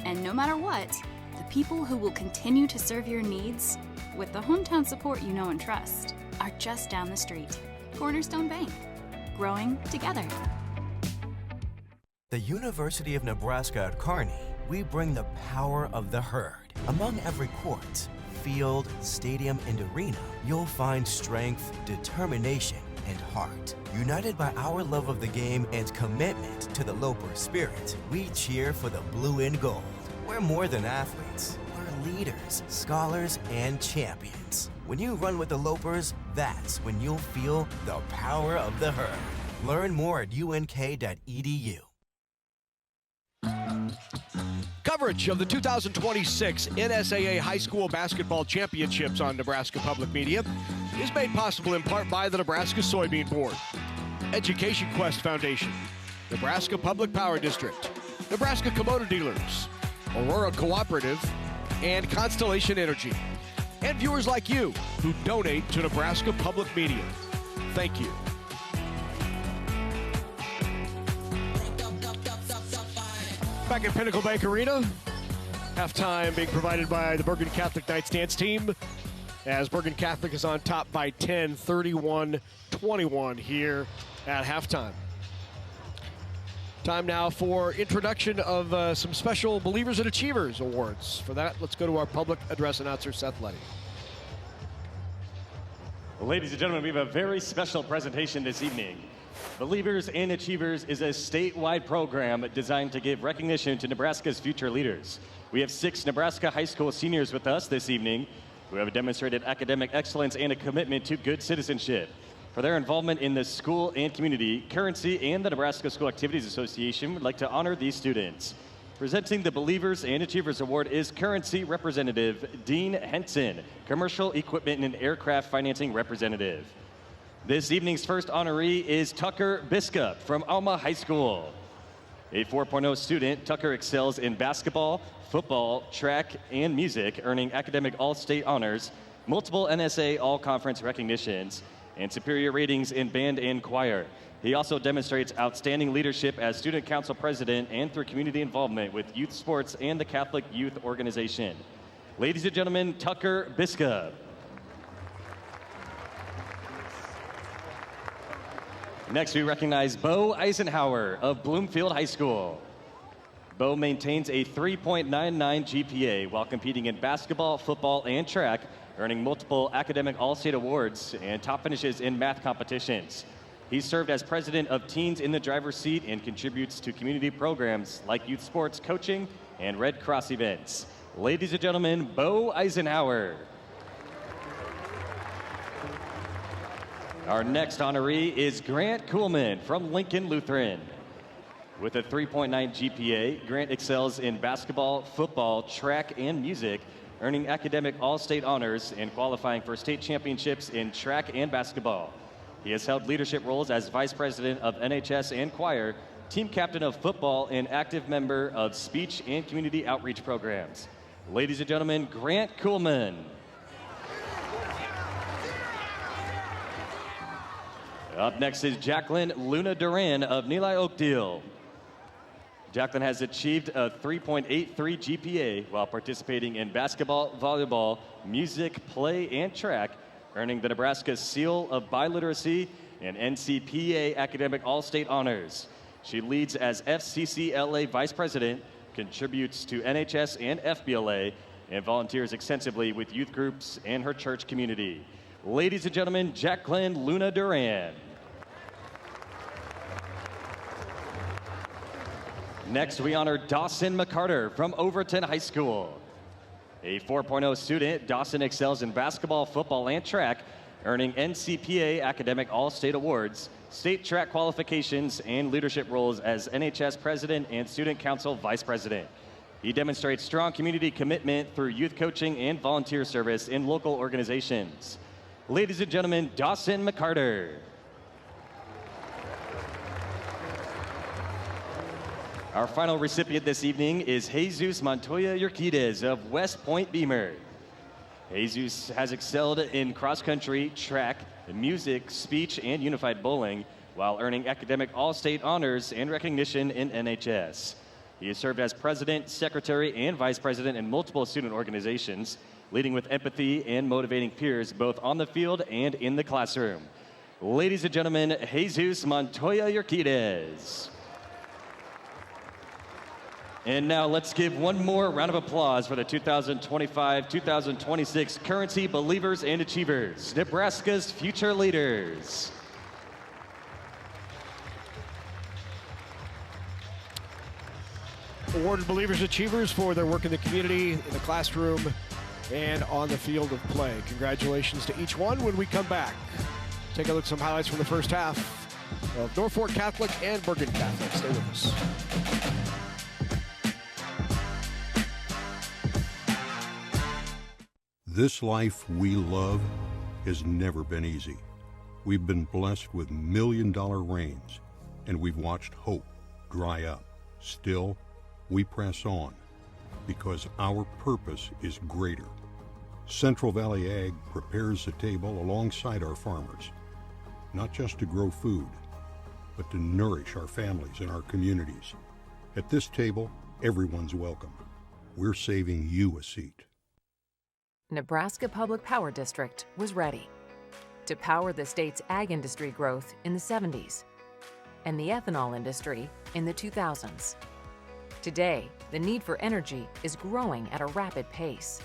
And no matter what, the people who will continue to serve your needs with the hometown support you know and trust, are just down the street. Cornerstone Bank. Growing together. The University of Nebraska at Kearney, we bring the power of the herd. Among every court, field, stadium, and arena, you'll find strength, determination, and heart. United by our love of the game and commitment to the Loper spirit, we cheer for the blue and gold. We're more than athletes. We're leaders, scholars, and champions. When you run with the Lopers, that's when you'll feel the power of the herd. Learn more at unk.edu. Coverage of the 2026 NSAA High School Basketball Championships on Nebraska Public Media is made possible in part by the Nebraska Soybean Board, Education Quest Foundation, Nebraska Public Power District, Nebraska Kubota Dealers, Aurora Cooperative, and Constellation Energy, and viewers like you who donate to Nebraska Public Media. Thank you. Back at Pinnacle Bank Arena, halftime being provided by the Bergan Catholic Knights dance team, as Bergan Catholic is on top by 10, 31-21 here at halftime. Time now for introduction of some special Believers and Achievers awards. For that, let's go to our public address announcer, Seth Letty. Ladies and gentlemen, we have a very special presentation this evening. Believers and Achievers is a statewide program designed to give recognition to Nebraska's future leaders. We have 6 Nebraska high school seniors with us this evening who have demonstrated academic excellence and a commitment to good citizenship. For their involvement in the school and community, Currency and the Nebraska School Activities Association would like to honor these students. Presenting the Believers and Achievers Award is Currency Representative Dean Henson, Commercial Equipment and Aircraft Financing Representative. This evening's first honoree is Tucker Biskup from Alma High School. A 4.0 student, Tucker excels in basketball, football, track, and music, earning academic all-state honors, multiple NSAA all-conference recognitions, and superior ratings in band and choir. He also demonstrates outstanding leadership as student council president and through community involvement with youth sports and the Catholic Youth Organization. Ladies and gentlemen, Tucker Biskup. Next, we recognize Bo Eisenhower of Bloomfield High School. Bo maintains a 3.99 GPA while competing in basketball, football, and track, earning multiple academic all-state awards and top finishes in math competitions. He served as president of Teens in the Driver's Seat and contributes to community programs like youth sports coaching and Red Cross events. Ladies and gentlemen, Bo Eisenhower. Our next honoree is Grant Kuhlman from Lincoln Lutheran. With a 3.9 GPA, Grant excels in basketball, football, track, and music, earning academic all-state honors and qualifying for state championships in track and basketball. He has held leadership roles as vice president of NHS and choir, team captain of football, and active member of speech and community outreach programs. Ladies and gentlemen, Grant Kuhlman. Up next is Jacqueline Luna Duran of Neeli Oakdale. Jacqueline has achieved a 3.83 GPA while participating in basketball, volleyball, music, play, and track, earning the Nebraska Seal of Biliteracy and NCPA Academic All-State Honors. She leads as FCCLA Vice President, contributes to NHS and FBLA, and volunteers extensively with youth groups and her church community. Ladies and gentlemen, Jacqueline Luna Duran. Next, we honor Dawson McCarter from Overton High School. A 4.0 student, Dawson excels in basketball, football, and track, earning NCPA Academic All-State Awards, state track qualifications, and leadership roles as NHS President and Student Council Vice President. He demonstrates strong community commitment through youth coaching and volunteer service in local organizations. Ladies and gentlemen, Dawson McCarter. Our final recipient this evening is Jesus Montoya Urquidez of West Point Beamer. Jesus has excelled in cross-country, track, music, speech, and unified bowling, while earning academic all-state honors and recognition in NHS. He has served as president, secretary, and vice president in multiple student organizations. leading with empathy and motivating peers both on the field and in the classroom. Ladies and gentlemen, Jesus Montoya Urquidez. And now let's give one more round of applause for the 2025-2026 Currency Believers and Achievers, Nebraska's future leaders. Awarded Believers Achievers for their work in the community, in the classroom, and on the field of play. Congratulations to each one. When we come back, take a look at some highlights from the first half of Norfolk Catholic and Bergan Catholic. Stay with us. This life we love has never been easy. We've been blessed with million-dollar rains, and we've watched hope dry up. Still, we press on because our purpose is greater. Central Valley Ag prepares the table alongside our farmers, not just to grow food, but to nourish our families and our communities. At this table, everyone's welcome. We're saving you a seat. Nebraska Public Power District was ready to power the state's ag industry growth in the 70s and the ethanol industry in the 2000s. Today, the need for energy is growing at a rapid pace.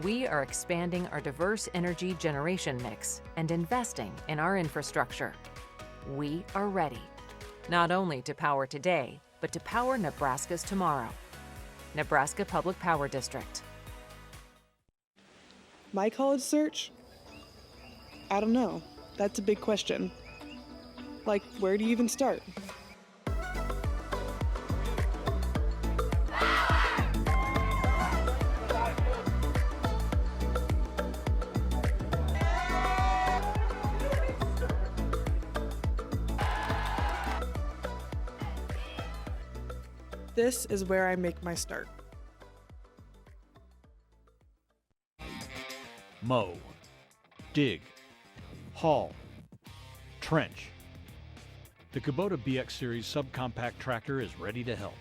We are expanding our diverse energy generation mix and investing in our infrastructure. We are ready, not only to power today, but to power Nebraska's tomorrow. Nebraska Public Power District. My college search? I don't know. That's a big question. Like, where do you even start? This is where I make my start. Mow, dig, haul, trench. The Kubota BX Series subcompact tractor is ready to help.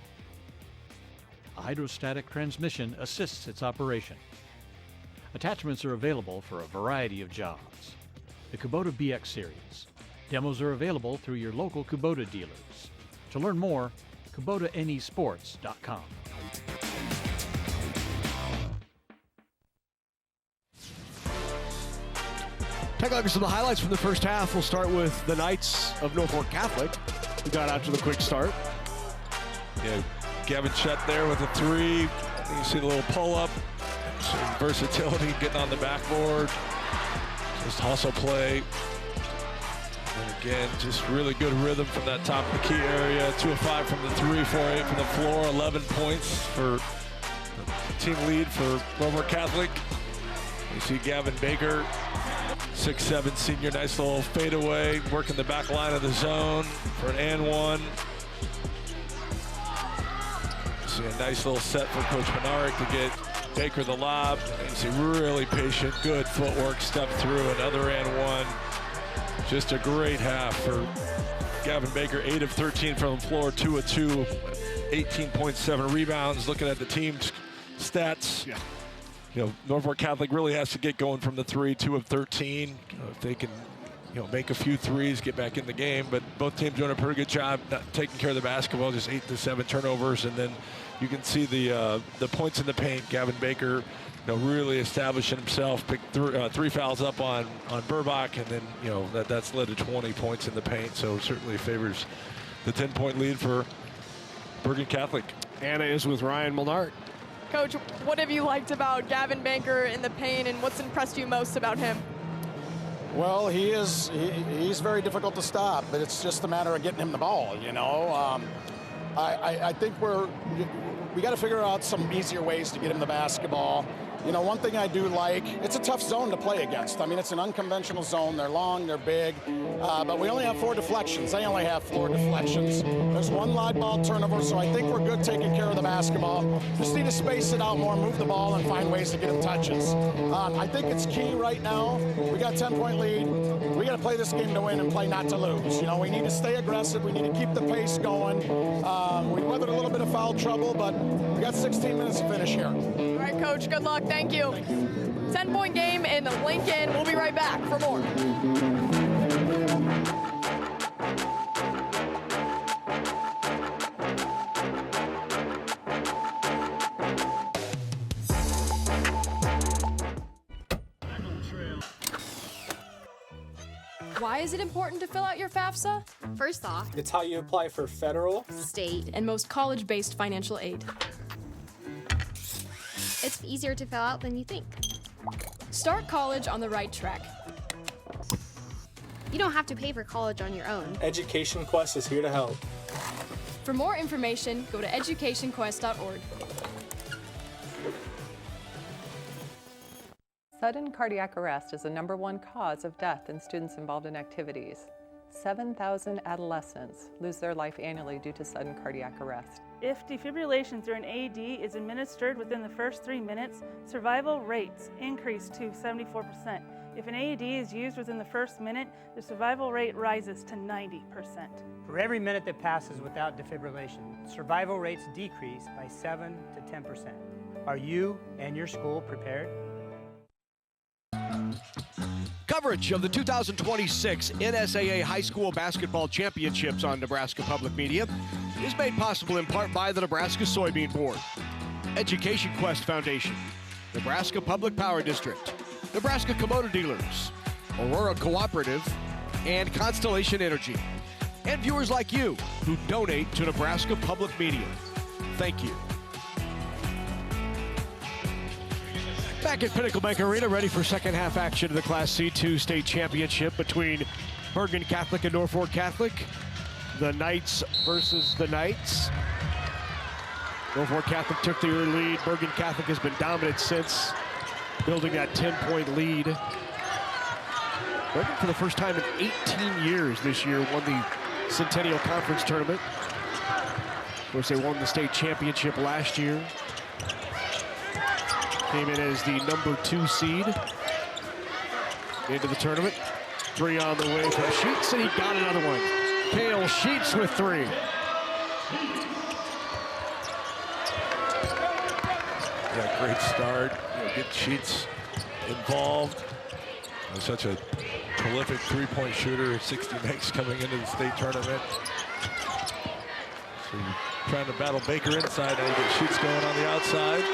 A hydrostatic transmission assists its operation. Attachments are available for a variety of jobs. The Kubota BX Series. Demos are available through your local Kubota dealers. To learn more, KubotaNesports.com. Take a look at some of the highlights from the first half. We'll start with the Knights of Norfolk Catholic, who got out to the quick start. Yeah, Gavin Shutt there with a three. You see the little pull-up, some versatility, getting on the backboard. Just hustle play. And again, just really good rhythm from that top of the key area. 2 of 5 from the 3, 4 of 8 from the floor. 11 points for team lead for Norfolk Catholic. You see Gavin Baker, 6'7" senior, nice little fadeaway, working the back line of the zone for an and one. See a nice little set for Coach Menarick to get Baker the lob. You see really patient, good footwork, step through, another and one. Just a great half for Gavin Baker, 8 of 13 from the floor, 2 of 2, 18.7 rebounds. Looking at the team's stats, you know, Norfolk Catholic really has to get going from the 3, 2 of 13. If they can, you know, make a few threes, get back in the game. But both teams doing a pretty good job not taking care of the basketball, just 8 to 7 turnovers. And then you can see the points in the paint. Gavin Baker, you know, really establishing himself, picked 3 fouls up on Burbach, and then, you know, that's led to 20 points in the paint. So certainly favors the 10-point lead for Bergan Catholic. Anna is with Ryan Milnart. Coach, what have you liked about Gavin Baker in the paint, and what's impressed you most about him? Well, he's very difficult to stop, but it's just a matter of getting him the ball, you know. I think we got to figure out some easier ways to get him the basketball. You know, one thing I do like, it's a tough zone to play against. I mean, it's an unconventional zone. They're long, they're big, but we only have 4 deflections. They only have 4 deflections. There's 1 live ball turnover, so I think we're good taking care of the basketball. Just need to space it out more, move the ball, and find ways to get him touches. I think it's key right now. We got 10-point lead. We we got to play this game to win and play not to lose. You know, we need to stay aggressive. We need to keep the pace going. We weathered a little bit of foul trouble, but we got 16 minutes to finish here. All right, Coach, good luck. Thank you. 10-point game in Lincoln. We'll be right back for more. Why is it important to fill out your FAFSA? First off, it's how you apply for federal, state, and most college-based financial aid. It's easier to fill out than you think. Start college on the right track. You don't have to pay for college on your own. Education Quest is here to help. For more information, go to educationquest.org. Sudden cardiac arrest is the #1 cause of death in students involved in activities. 7,000 adolescents lose their life annually due to sudden cardiac arrest. If defibrillation through an AED is administered within the first 3 minutes, survival rates increase to 74%. If an AED is used within the first minute, the survival rate rises to 90%. For every minute that passes without defibrillation, survival rates decrease by 7 to 10%. Are you and your school prepared? Coverage of the 2026 NSAA High School Basketball Championships on Nebraska Public Media is made possible in part by the Nebraska Soybean Board, Education Quest Foundation, Nebraska Public Power District, Nebraska Komodo Dealers, Aurora Cooperative, and Constellation Energy, and viewers like you who donate to Nebraska Public Media. Thank you. Back at Pinnacle Bank Arena, ready for second half action of the Class C2 state championship between Bergan Catholic and Norfolk Catholic. The Knights versus the Knights. Norfolk Catholic took the early lead. Bergan Catholic has been dominant since, building that 10-point lead. Bergan, for the first time in 18 years this year, won the Centennial Conference Tournament. Of course, they won the state championship last year. Came in as the #2 seed into the tournament. 3 on the way for Sheets, and he got another one. Cale Sheets with 3. Yeah, great start. Get Sheets involved. He's such a prolific three-point shooter. 60 makes coming into the state tournament. So you're trying to battle Baker inside, and you get Sheets going on the outside.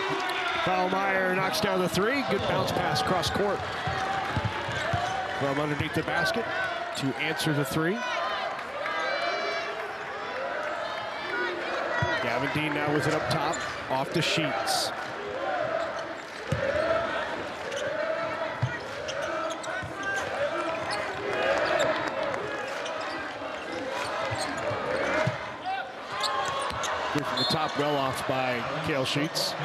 Foulmeyer knocks down the 3. Good bounce pass cross court from underneath the basket to answer the 3. Gavin Dean now with it up top, off to Sheets. Good from the top, well off by Cale Sheets.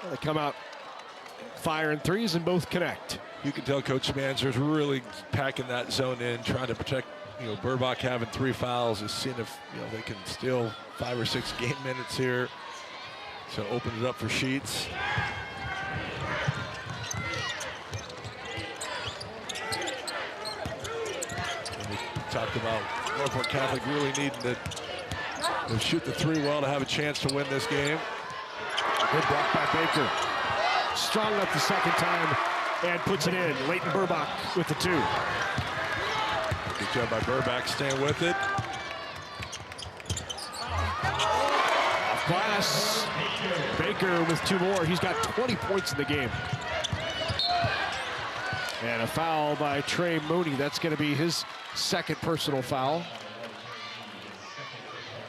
They come out firing 3s and both connect. You can tell Coach Manzer's really packing that zone in, trying to protect, Burbach having 3 fouls, is seeing if, they can steal 5 or 6 game minutes here. So open it up for Sheets. And we talked about Norfolk Catholic really needing to shoot the 3 well to have a chance to win this game. Good block by Baker. Strong up the second time and puts it in. Leighton Burbach with the 2. Good job by Burbach staying with it. Off glass. Baker with 2 more. He's got 20 points in the game. And a foul by Trey Mooney. That's going to be his second personal foul.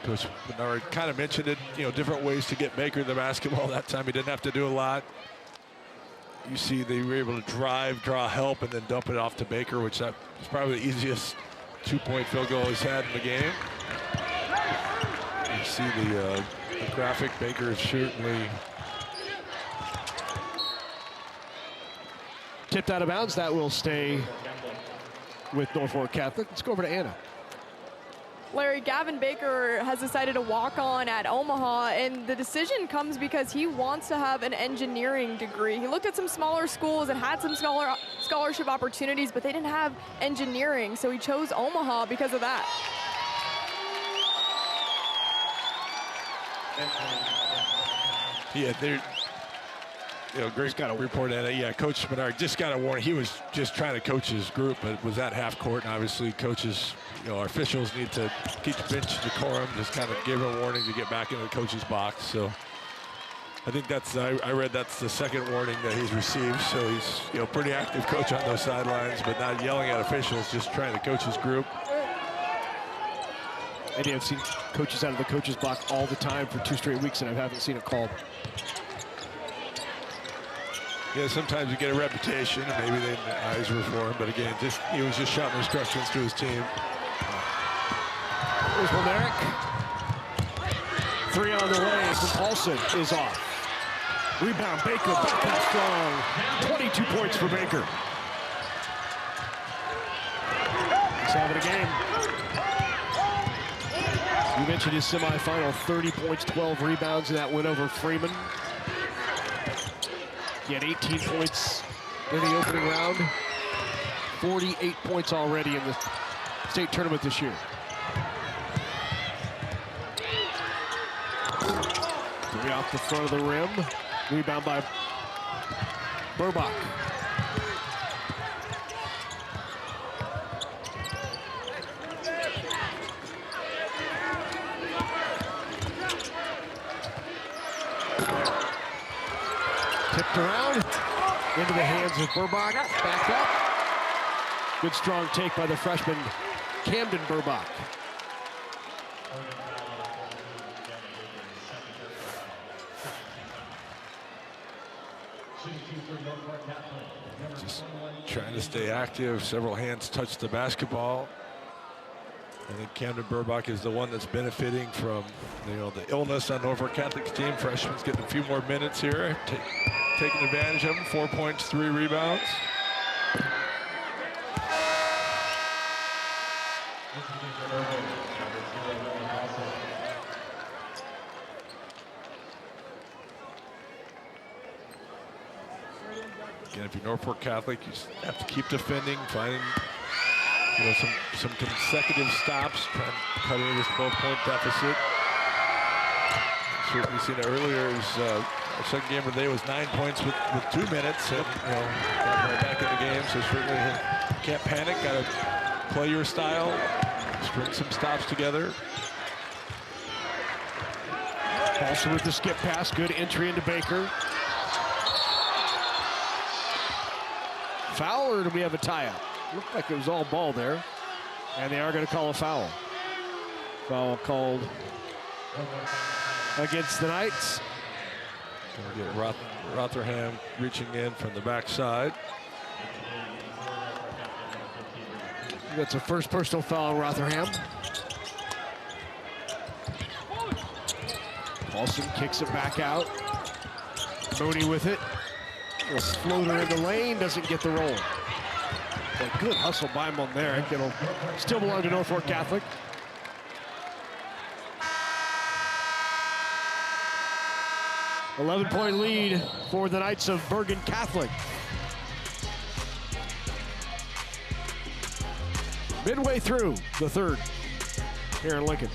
Coach Bernard kind of mentioned it, different ways to get Baker the basketball. That time he didn't have to do a lot. You see they were able to drive, draw help, and then dump it off to Baker, which that was probably the easiest 2-point field goal he's had in the game. You see the graphic. Baker is certainly tipped out of bounds. That will stay with Norfolk Catholic. Let's go over to Anna. Larry, Gavin Baker has decided to walk on at Omaha, and the decision comes because he wants to have an engineering degree. He looked at some smaller schools and had some scholarship opportunities, but they didn't have engineering, so he chose Omaha because of that. Yeah, they're, great report at it. Yeah, Coach Menard just got a warning. He was just trying to coach his group, but was at half court, and obviously coaches, our officials need to keep the bench decorum, just kind of give him a warning to get back into the coach's box. So I think I read that's the second warning that he's received. So he's, pretty active coach on those sidelines, but not yelling at officials, just trying to coach his group. Eddie, I've seen coaches out of the coach's box all the time for 2 straight weeks, and I haven't seen it called. Yeah, sometimes you get a reputation, and maybe the eyes were for him, but again, he was just shouting instructions to his team. Here's Wilmerick. 3 on the way from Paulson is off. Rebound, Baker, back up strong. 22 points for Baker. He's having a game. You mentioned his semifinal, 30 points, 12 rebounds in that win over Freeman. He had 18 points in the opening round. 48 points already in the state tournament this year. 3 off the front of the rim. Rebound by Burbach. Tipped around into the hands of Burbach. Back up. Good strong take by the freshman Camden Burbach. Just trying to stay active. Several hands touched the basketball. I think Camden Burbach is the one that's benefiting from the illness on Norfolk Catholic's team. Freshman's getting a few more minutes here, taking advantage of them. 4 points, 3 rebounds. Again, if you're Norfolk Catholic, you have to keep defending, finding some consecutive stops, trying to cut into this 12-point deficit. Certainly seen it earlier. Our second game of the day was 9 points with 2 minutes, and got right back in the game. So certainly can't panic. Got to play your style, string some stops together. Also with the skip pass, good entry into Baker. Foul, or do we have a tie-up? Looked like it was all ball there. And they are going to call a foul. Foul called against the Knights. Going to get Rotherham reaching in from the backside. That's a first personal foul on Rotherham. Paulson kicks it back out. Mooney with it. Little floater in the lane, doesn't get the roll. But good hustle by Mulmerick. It'll still belong to Norfolk Catholic. – 11-point lead for the Knights of Bergan Catholic. Midway through the third here in Lincoln.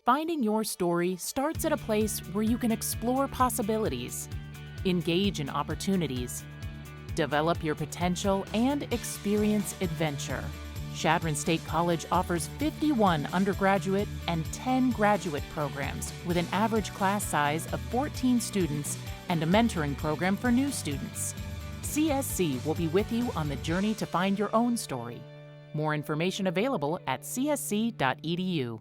Finding your story starts at a place where you can explore possibilities, engage in opportunities, develop your potential, and experience adventure. Chadron State College offers 51 undergraduate and 10 graduate programs with an average class size of 14 students and a mentoring program for new students. CSC will be with you on the journey to find your own story. More information available at csc.edu.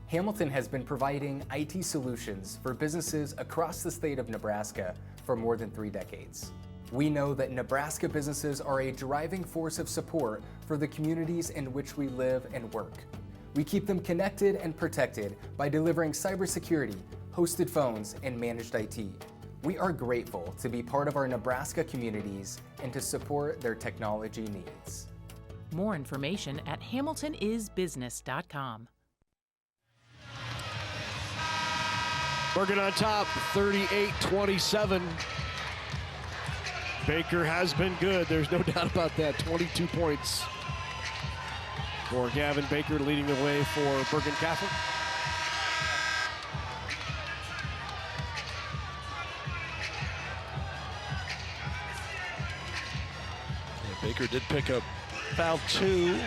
Hamilton has been providing IT solutions for businesses across the state of Nebraska for more than 3 decades. We know that Nebraska businesses are a driving force of support for the communities in which we live and work. We keep them connected and protected by delivering cybersecurity, hosted phones, and managed IT. We are grateful to be part of our Nebraska communities and to support their technology needs. More information at hamiltonisbusiness.com. Bergan on top, 38-27. Baker has been good. There's no doubt about that. 22 points for Gavin Baker, leading the way for Bergan Catholic. Baker did pick up foul 2,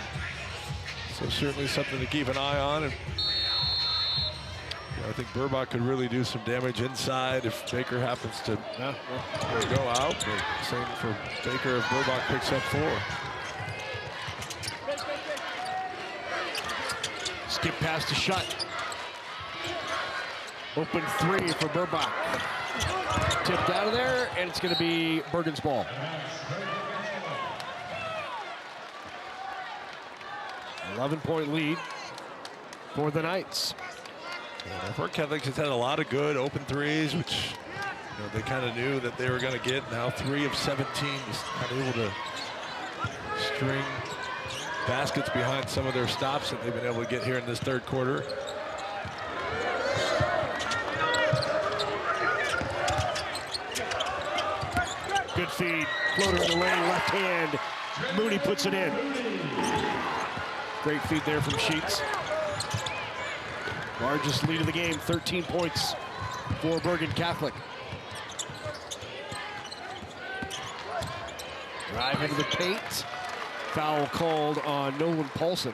so certainly something to keep an eye on. And I think Burbach could really do some damage inside if Baker happens to go out. But same for Baker if Burbach picks up 4. Skip past the shot. Open 3 for Burbach. Tipped out of there, and it's going to be Bergan's ball. 11-point lead for the Knights. Norfolk Catholic has had a lot of good open threes, which they kind of knew that they were going to get. Now 3 of 17, just not able to string baskets behind some of their stops that they've been able to get here in this third quarter. Good feed, floater in the lane, left hand. Mooney puts it in. Great feed there from Sheets. Largest lead of the game, 13 points for Bergan Catholic. Drive into the paint. Foul called on Nolan Paulson.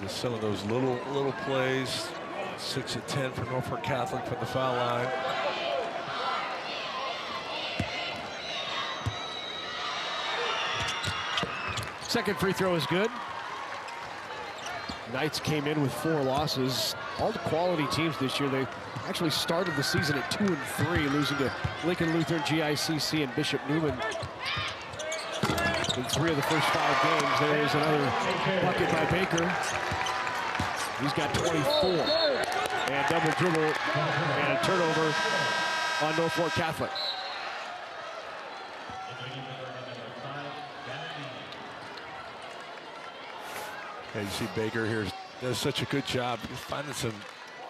Just some of those little plays. 6 of 10 for Norfolk Catholic from the foul line. Second free throw is good. Knights came in with 4 losses. All the quality teams this year. They actually started the season at 2-3, losing to Lincoln Lutheran, GICC, and Bishop Neumann in 3 of the first 5 games. There is another bucket by Baker. He's got 24. And double dribble and a turnover on Norfolk Catholic. Yeah, you see Baker here does such a good job finding some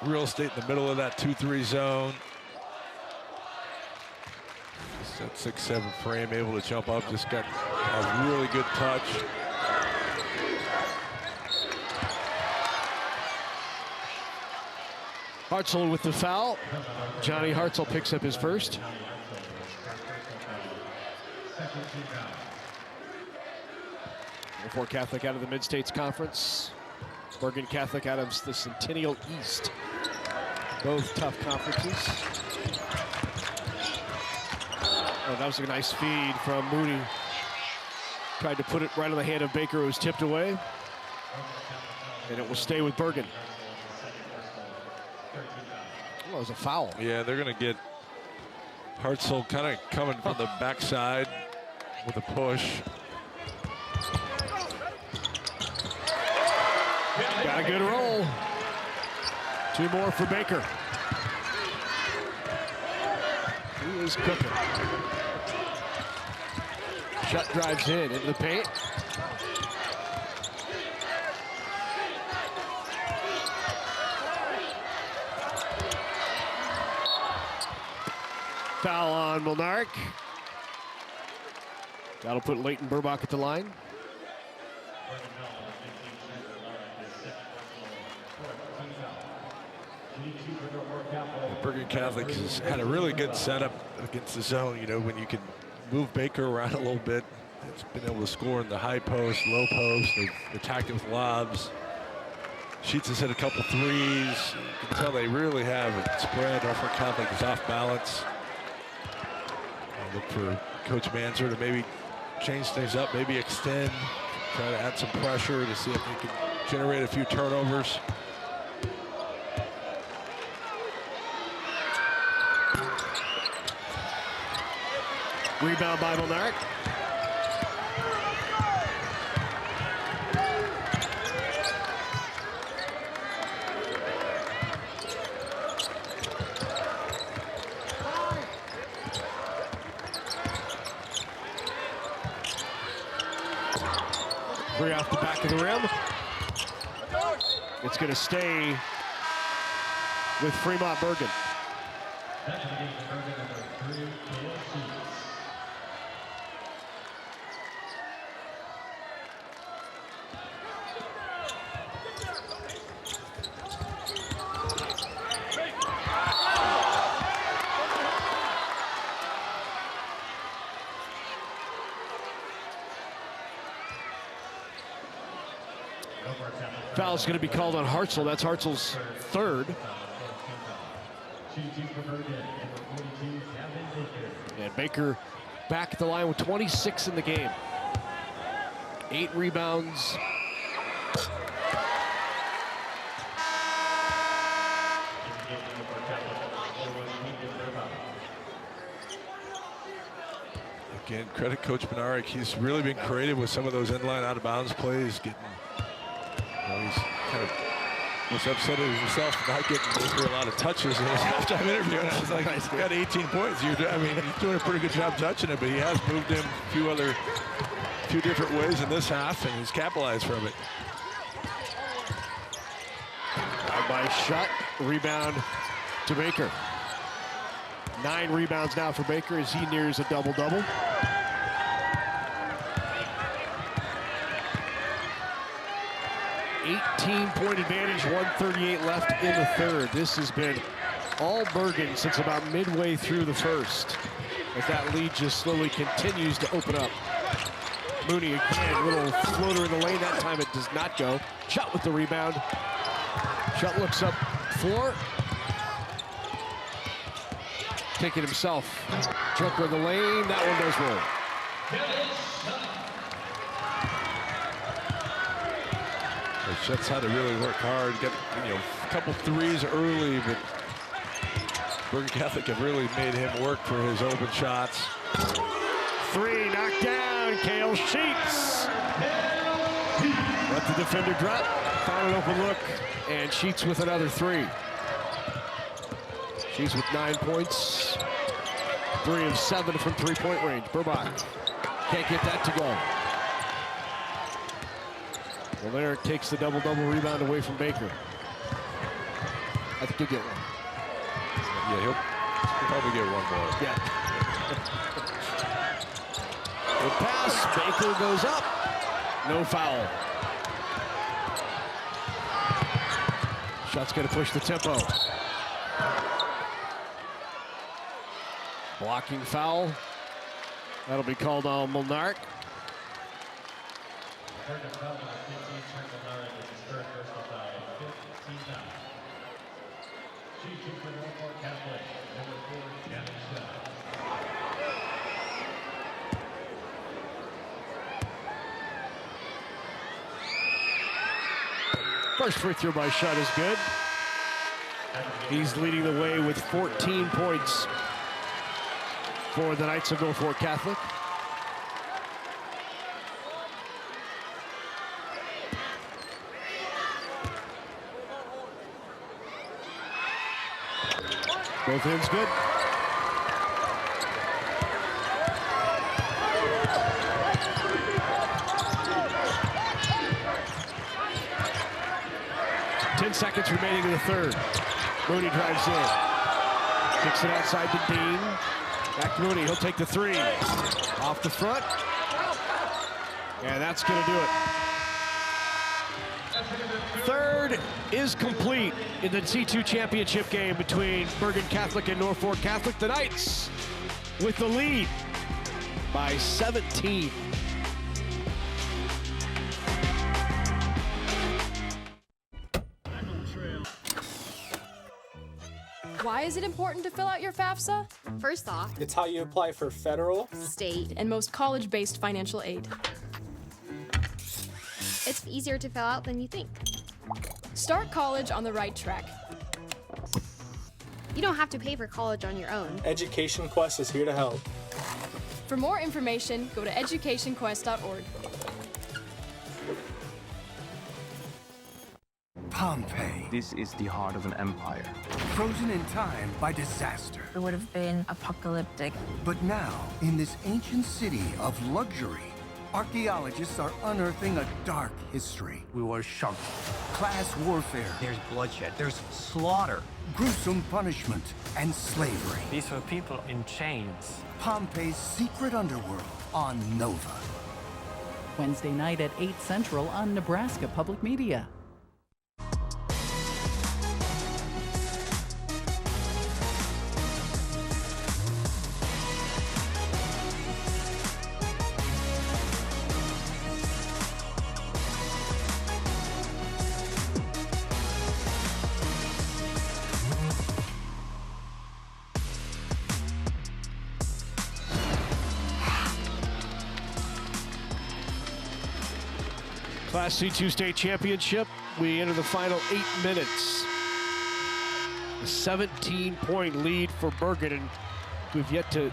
real estate in the middle of that 2-3 zone. Just that 6-7 frame, able to jump up, just got a really good touch. Hartzell with the foul. Johnny Hartzell picks up his first. Norfolk Catholic out of the Mid-States Conference. Bergan Catholic out of the Centennial East. Both tough conferences. Oh, that was a nice feed from Mooney. Tried to put it right on the hand of Baker, who was tipped away. And it will stay with Bergan. Well, it was a foul. Yeah, they're going to get Hartzell kind of coming from the backside with a push. Got a good roll. 2 more for Baker. He is cooking. Shot drives in into the paint. Foul on Milnark. That'll put Leighton Burbach at the line. Bergan Catholic has had a really good setup against the zone. You know, when you can move Baker around a little bit, it's been able to score in the high post, low post. They've attacked it with lobs. Sheets has hit a couple threes. You can tell they really have it spread. Norfolk Catholic is off balance. I'll look for Coach Manzer to maybe change things up, maybe extend, try to add some pressure to see if they can generate a few turnovers. Rebound by Monarch. Three off the back of the rim. It's going to stay with Fremont Bergan. Foul's going to be called on Hartzell. That's Hartzell's third. And Baker back at the line with 26 in the game. 8 rebounds. Again, credit Coach Benaric. He's really been creative with some of those inline out of bounds plays. Getting, he's kind of was upset at himself not getting Baker a lot of touches in his halftime interview. And I was like, he's got 18 points. I mean, he's doing a pretty good job touching it, but he has moved him a few different ways in this half, and he's capitalized from it. By shot, rebound to Baker. 9 rebounds now for Baker as he nears a double-double. 18-point advantage, 1:38 left in the third. This has been all Bergan since about midway through the first, as that lead just slowly continues to open up. Mooney again, little floater in the lane. That time it does not go. Shot with the rebound. Shot looks up floor. Take it himself. Jumper in the lane. That one does roll. Chet's had to really work hard, get a couple threes early, but Bergan Catholic have really made him work for his open shots. 3 knocked down, Kale Sheets. Let the defender drop, found an open look, and Sheets with another 3. Sheets with 9 points, 3 of 7 from three-point range. Burbach can't get that to go. Well, takes the double-double rebound away from Baker. I think he'll get one. Yeah, he'll probably get one more. Yeah. Good pass, Baker goes up. No foul. Shot's gonna push the tempo. Blocking foul. That'll be called on Molnarch. First free throw by Shot is good. He's leading the way with 14 points for the Knights of Norfolk Catholic. Both ends good. Seconds remaining in the third. Mooney drives in. Kicks it outside to Dean. Back to Mooney. He'll take the 3. Off the front. And that's going to do it. Third is complete in the T2 championship game between Bergan Catholic and Norfolk Catholic. The Knights with the lead by 17. Why is it important to fill out your FAFSA? First off, It's how you apply for federal, state, And most college-based financial aid. it's easier to fill out than you think. Start college on the right track. You don't have to pay for college on your own. Education Quest is here to help. For more information, go to educationquest.org. Pompeii. This is the heart of an empire. Frozen in time by disaster. It would have been apocalyptic. But now, in this ancient city of luxury, archaeologists are unearthing a dark history. We were shocked. Class warfare. There's bloodshed. There's slaughter. Gruesome punishment and slavery. These were people in chains. Pompeii's secret underworld on Nova. Wednesday night at 8 Central on Nebraska Public Media. Class C2 state championship. We enter the final 8 minutes. A 17-point lead for Bergan, and we've yet to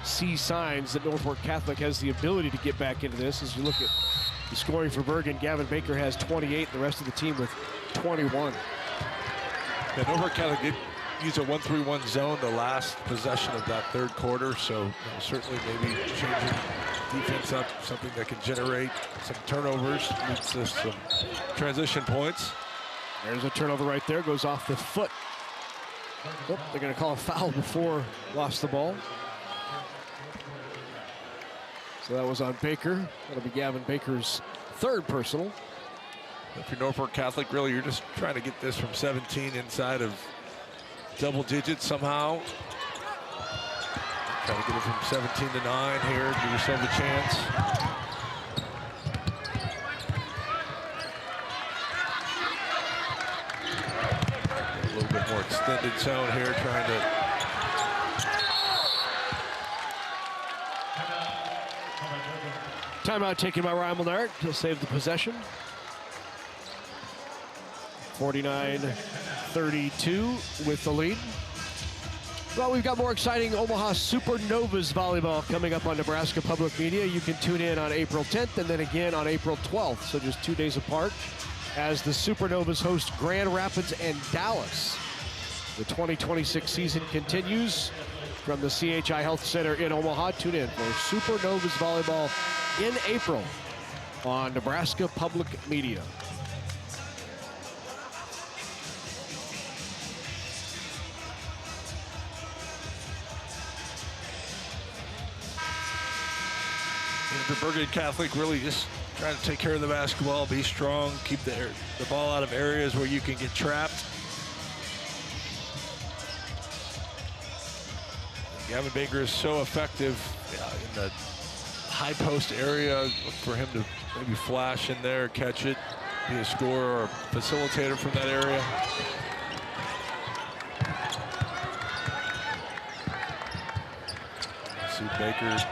see signs that Norfolk Catholic has the ability to get back into this. As you look at the scoring for Bergan, Gavin Baker has 28, and the rest of the team with 21. Yeah, Norfolk Catholic did use a 1-3-1 zone the last possession of that third quarter, so certainly maybe changing defense up, something that can generate some turnovers, leads to some transition points. There's a turnover right there, goes off the foot. Oh, they're going to call a foul before lost the ball. So that was on Baker. That'll be Gavin Baker's third personal. If you're Norfolk Catholic, really, you're just trying to get this from 17 inside of double digits somehow. Try to get it from 17 to 9 here. Give yourself a chance. A little bit more extended zone here, trying to. Timeout taken by Ryan Milnard to save the possession. 49-32 with the lead. Well, we've got more exciting Omaha Supernovas volleyball coming up on Nebraska Public Media. You can tune in on April 10th and then again on April 12th, so just 2 days apart, as the Supernovas host Grand Rapids and Dallas. The 2026 season continues from the CHI Health Center in Omaha. Tune in for Supernovas volleyball in April on Nebraska Public Media. The Bergan Catholic really just trying to take care of the basketball, be strong, keep the ball out of areas where you can get trapped. Gavin Baker is so effective in the high post area. Look for him to maybe flash in there, catch it, be a scorer or facilitator from that area. See Baker is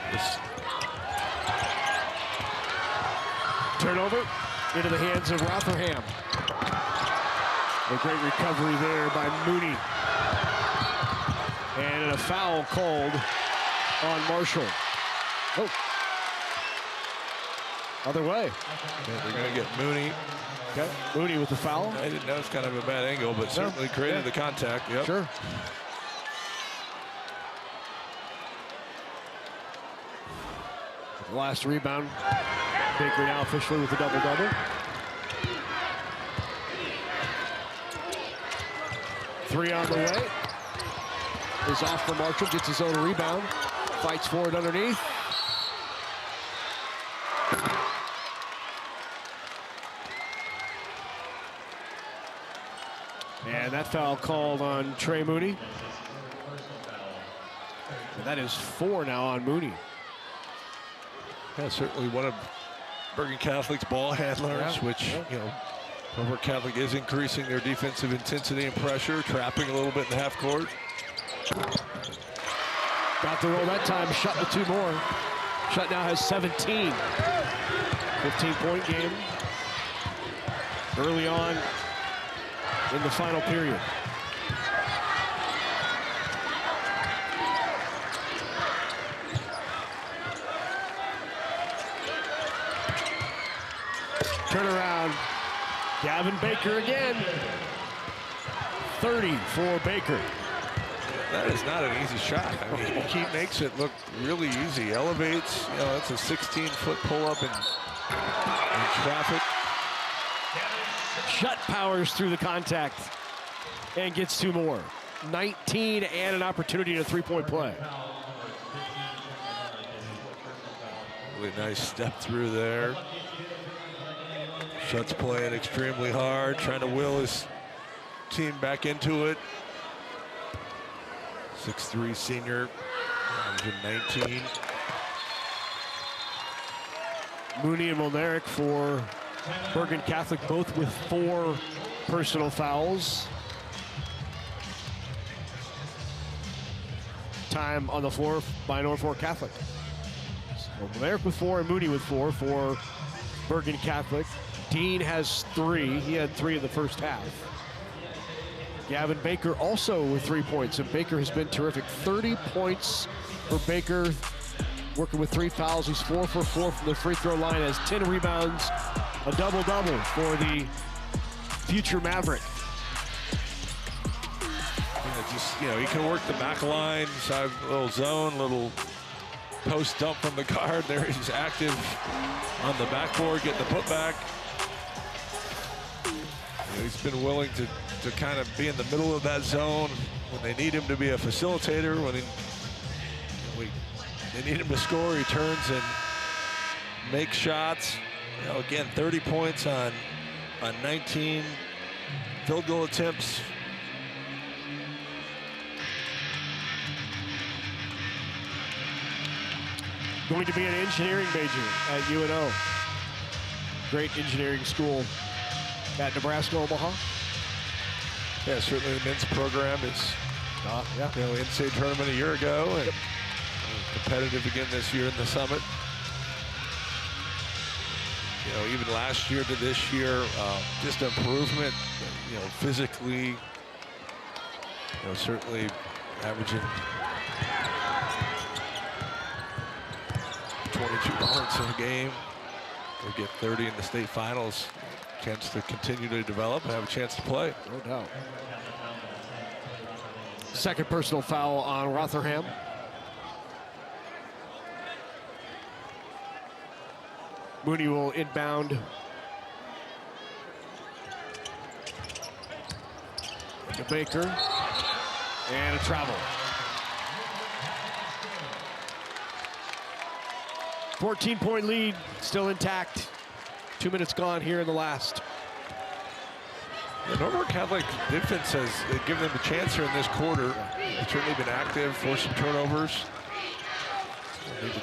turnover into the hands of Rotherham. A great recovery there by Mooney. And a foul called on Marshall. Oh. Other way. Yeah, they're going to get Mooney. Okay, Mooney with the foul. I didn't know it's kind of a bad angle, but certainly created the contact. Yep. Sure. The last rebound. Baker now officially with the double-double. 3 on the way. Is off for Marshall, gets his own rebound. Fights for it underneath. And that foul called on Trey Mooney. And that is 4 now on Mooney. Yeah, certainly one of Bergan Catholic's ball handlers, which, you know, Norfolk Catholic is increasing their defensive intensity and pressure, trapping a little bit in the half court. Got the roll that time, Shutt with 2 more. Shutt now has 17. 15-point game early on in the final period. Turnaround. Gavin Baker again. 30 for Baker. That is not an easy shot. I mean, he makes it look really easy. Elevates, you know, that's a 16-foot pull-up in traffic. Shutt powers through the contact and gets 2 more. 19 and an opportunity to 3-point play. Really nice step through there. Shutt's playing extremely hard, trying to will his team back into it. 6'3" senior, 119. Mooney and Molnaric for Bergan Catholic, both with 4 personal fouls. Time on the floor by Norfolk Catholic. So Molnaric with 4 and Mooney with 4 for Bergan Catholic. Dean has 3. He had 3 in the first half. Gavin Baker also with 3 points, and Baker has been terrific. 30 points for Baker, working with 3 fouls. He's 4 for 4 from the free throw line, has 10 rebounds, a double-double for the future Maverick. Yeah, just, you know, he can work the back line, side little zone, little post dump from the guard. There he's active on the backboard, getting the putback. You know, he's been willing to kind of be in the middle of that zone when they need him to be a facilitator, when they need him to score. He turns and makes shots. You know, again, 30 points on 19 field goal attempts. Going to be an engineering major at UNO. Great engineering school at Nebraska, Omaha. Yeah, certainly the men's program is, you know, NCAA tournament a year ago, and competitive again this year in the summit. You know, even last year to this year, just improvement. You know, physically, you know, certainly averaging 22 points in a game. They get 30 in the state finals. Chance to continue to develop and have a chance to play. No doubt. Second personal foul on Rotherham. Mooney will inbound. To Baker. And a travel. 14-point lead, still intact. 2 minutes gone here in the last. The Norfolk Catholic defense has given them a chance here in this quarter. They've certainly been active, forced some turnovers. They need to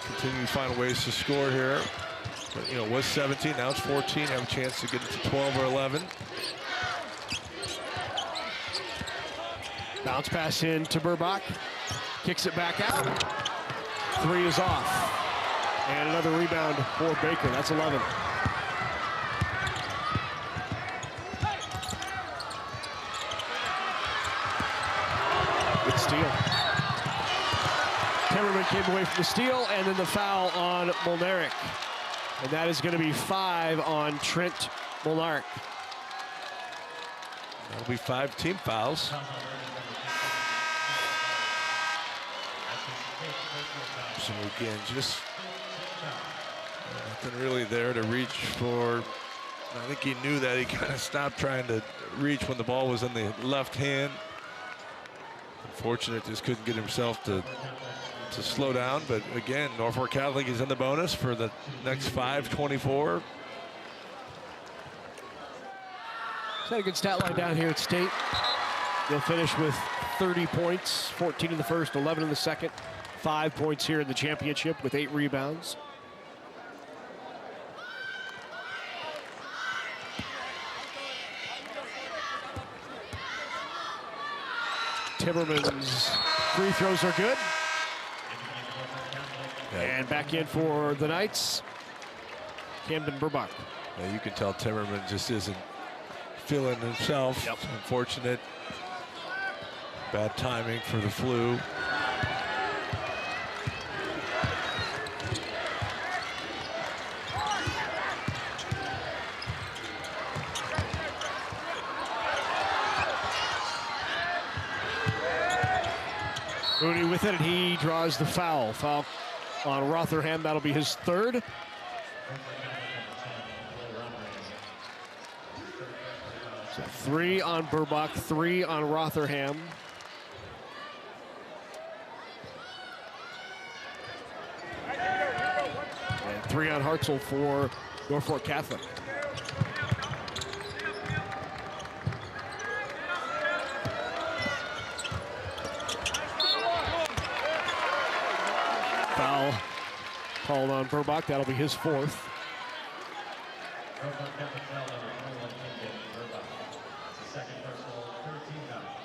continue to find ways to score here. But, you know, it was 17, now it's 14. Have a chance to get it to 12 or 11. Bounce pass in to Burbach. Kicks it back out. 3 is off. And another rebound for Baker. That's 11. Good steal. Timmerman came away from the steal, and then the foul on Molnaric. And that is going to be 5 on Trent Molnaric. That'll be 5 team fouls. So again, just nothing really there to reach for. I think he knew that. He kind of stopped trying to reach when the ball was in the left hand. Unfortunate, just couldn't get himself to slow down. But again, Norfolk Catholic is in the bonus for the next 5:24. He's had a good stat line down here at State. They'll finish with 30 points, 14 in the first, 11 in the second. 5 points here in the championship with 8 rebounds. Timmerman's free throws are good. And back in for the Knights, Camden Burbach. Yeah, you can tell Timmerman just isn't feeling himself. It's unfortunate. Bad timing for the flu. Mooney with it, and he draws the foul. Foul on Rotherham, that'll be his third. So 3 on Burbach, 3 on Rotherham. And 3 on Hartzell for Norfolk Catholic. Foul called on Burbach. That'll be his fourth.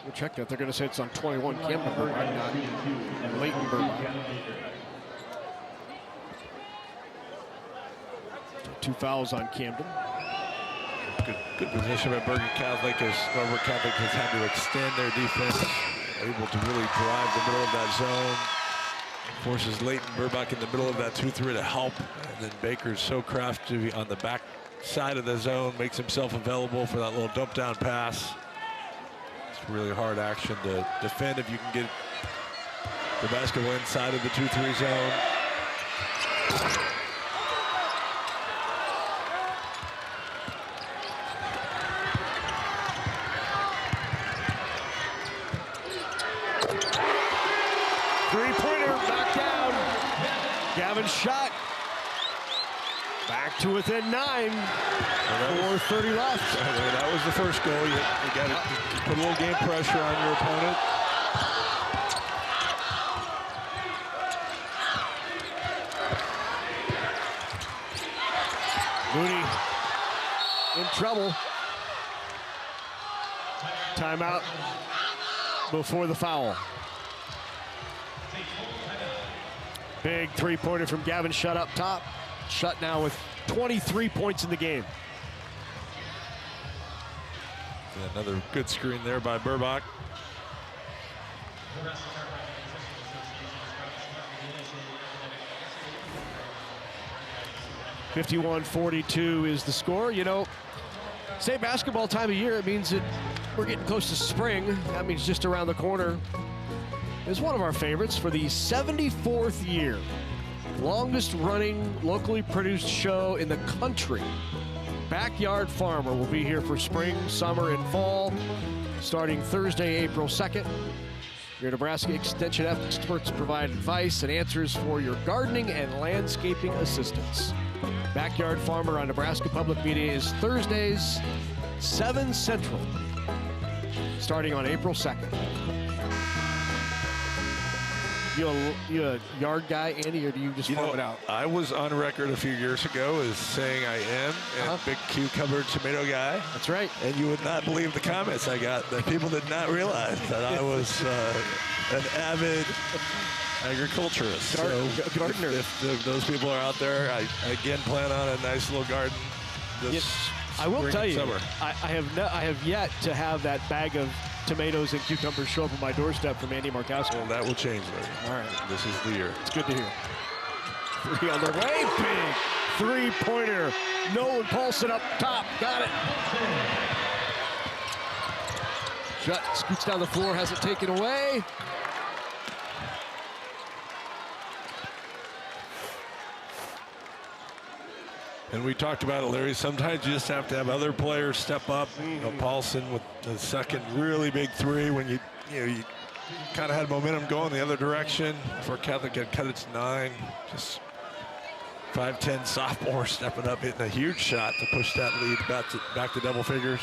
We'll check that. They're going to say it's on 21 Camden Burbach, not Leighton Burbach. So 2 fouls on Camden. Good position by Bergan Catholic as Norfolk Catholic has had to extend their defense, able to really drive the middle of that zone. Forces Leighton Burbach in the middle of that 2-3 to help. And then Baker's so crafty on the back side of the zone, makes himself available for that little dump down pass. It's really hard action to defend if you can get the basketball inside of the 2-3 zone. Three-pointer knocked down. Gavin's shot. Back to within 9. 4:30 left. That was the first goal. You got to put a little game pressure on your opponent. Mooney in trouble. Timeout before the foul. Big three-pointer from Gavin Shutt up top. Shutt now with 23 points in the game. Yeah, another good screen there by Burbach. (51-42) is the score. You know, state basketball time of year, it means that we're getting close to spring. That means just around the corner is one of our favorites for the 74th year. Longest running locally produced show in the country. Backyard Farmer will be here for spring, summer, and fall, starting Thursday, April 2nd. Your Nebraska Extension experts provide advice and answers for your gardening and landscaping assistance. Backyard Farmer on Nebraska Public Media is Thursdays, 7 Central, starting on April 2nd. You a yard guy, Andy, or do you just farm it out? I was on record a few years ago as saying I am a big cucumber tomato guy. That's right. And you would not believe the comments I got that people did not realize that I was an avid agriculturist. Gardener. If those people are out there, I again plan on a nice little garden this I will tell you, summer. I have yet to have that bag of tomatoes and cucumbers show up on my doorstep from Andy Markowski. Well, that will change later. All right. This is the year. It's good to hear. 3 on the way. Big three-pointer. Nolan Paulson up top. Got it. Shutt scoots down the floor, has it taken away. And we talked about it, Larry. Sometimes you just have to have other players step up. You know, Paulson with the second really big three when you kind of had momentum going the other direction before Catholic had cut it to 9. Just 5'10" sophomore stepping up, hitting a huge shot to push that lead back to double figures.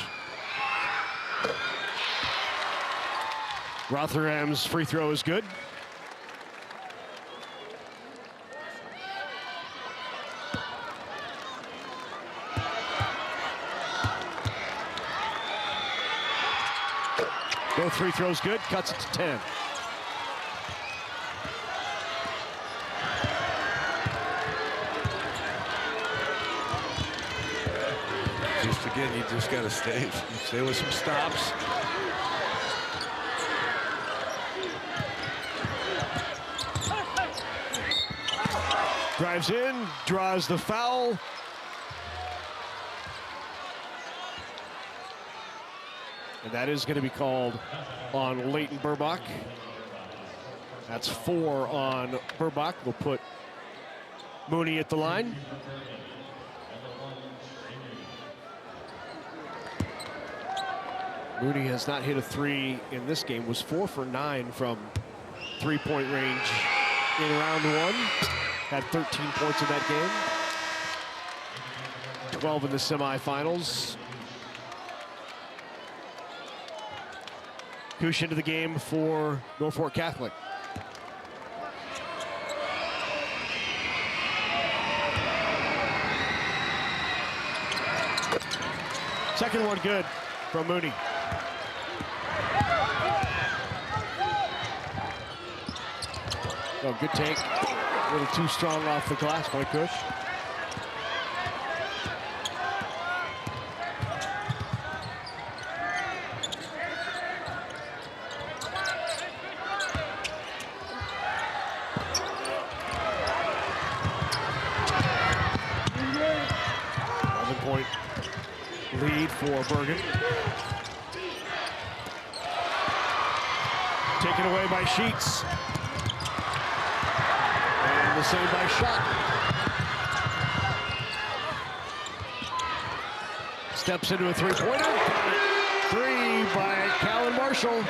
Rotherham's free throw is good. Both free throws good, cuts it to 10. Just again, you just got to stay with some stops. Drives in, draws the foul. And that is going to be called on Leighton Burbach. That's 4 on Burbach. We'll put Mooney at the line. Mooney has not hit a 3 in this game, was 4 for 9 from three-point range in round 1. Had 13 points in that game. 12 in the semifinals. Kush into the game for Norfolk Catholic. Second one good from Mooney. Oh, good take. A little too strong off the glass by Kush. Lead for Bergan. Taken away by Sheets. And the save by Schott. Steps into a three-pointer. 3 by Callan Marshall.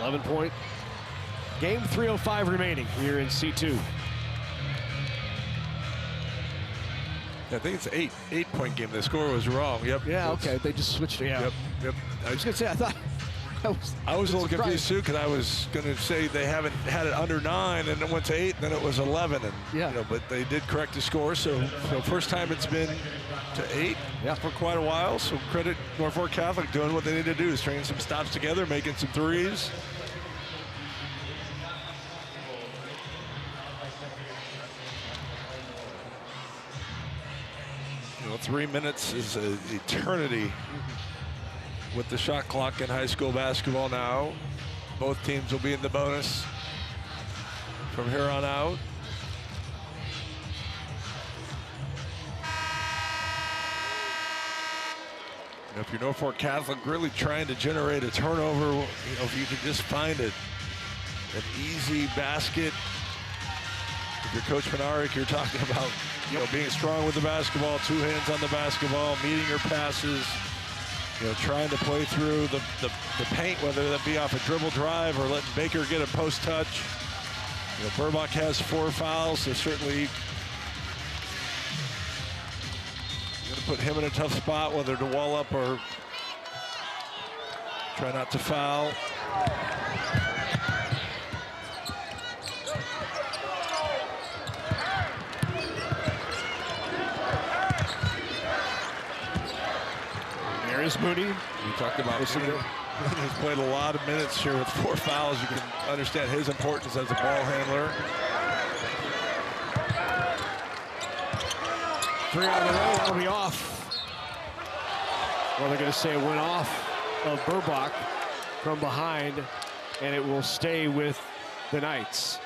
.11 game, 3:05 remaining here in C2. I think it's an 8-point game. The score was wrong. Yep. Yeah, okay. They just switched it. Yeah. Yep. I was going to say, I thought I was a little confused too, because I was going to say they haven't had it under 9, and it went to 8, and then it was 11, and but they did correct the score. So first time it's been to 8 for quite a while. So credit Norfolk Catholic doing what they need to do, stringing some stops together, making some threes. 3 minutes is an eternity with the shot clock in high school basketball now. Both teams will be in the bonus from here on out. If you're Norfolk Catholic, really trying to generate a turnover, if you can just find an easy basket. If you're Coach Menarick, you're talking about being strong with the basketball, 2 hands on the basketball, meeting your passes, trying to play through the paint, whether that be off a dribble drive or letting Baker get a post touch. Burbach has 4 fouls, so certainly going to put him in a tough spot, whether to wall up or try not to foul. There's Mooney. We talked about Mooney. He's played a lot of minutes here with 4 fouls. You can understand his importance as a ball handler. 3 on the row, that'll be off. Well, they're going to say it went off of Burbach from behind, and it will stay with the Knights.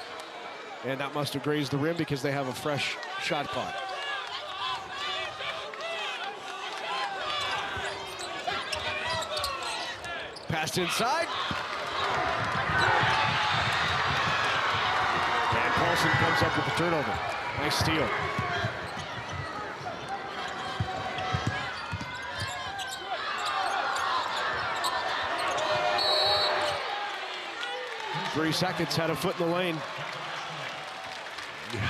And that must have grazed the rim because they have a fresh shot clock. Passed inside. And Paulson comes up with the turnover. Nice steal. Three seconds, had a foot in the lane.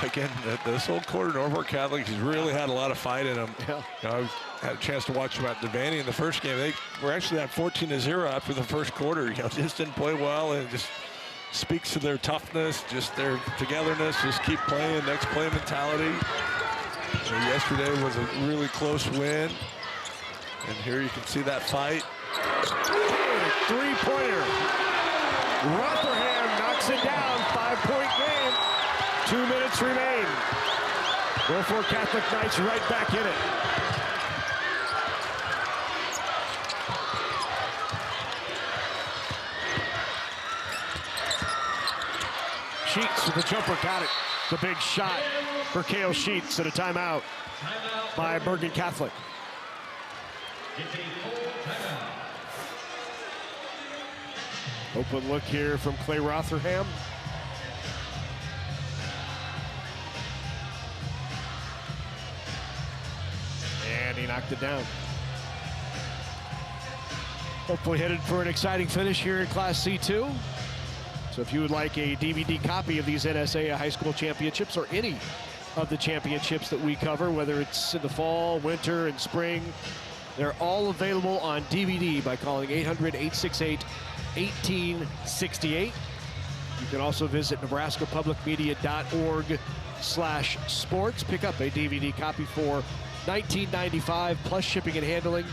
Again, this whole quarter, Norfolk Catholic has really had a lot of fight in them. Yeah. I've had a chance to watch them at Devaney in the first game. They were actually at 14-0 after the first quarter. Just didn't play well, and it just speaks to their toughness, just their togetherness, just keep playing, next play mentality. So yesterday was a really close win. And here you can see that fight. Three-pointer. Rotherham knocks it down. 5-point game. 2 minutes remain. Norfolk Catholic Knights right back in it. Sheets with the jumper, got it. The big shot for Kale Sheets at a timeout by Bergan Catholic. Open look here from Clay Rotherham. And he knocked it down. Hopefully headed for an exciting finish here in Class C2. So if you would like a DVD copy of these NSAA high school championships or any of the championships that we cover, whether it's in the fall, winter, and spring, they're all available on DVD by calling 800-868-1868. You can also visit nebraskapublicmedia.org/sports. Pick up a DVD copy for $19.95 plus shipping and handling.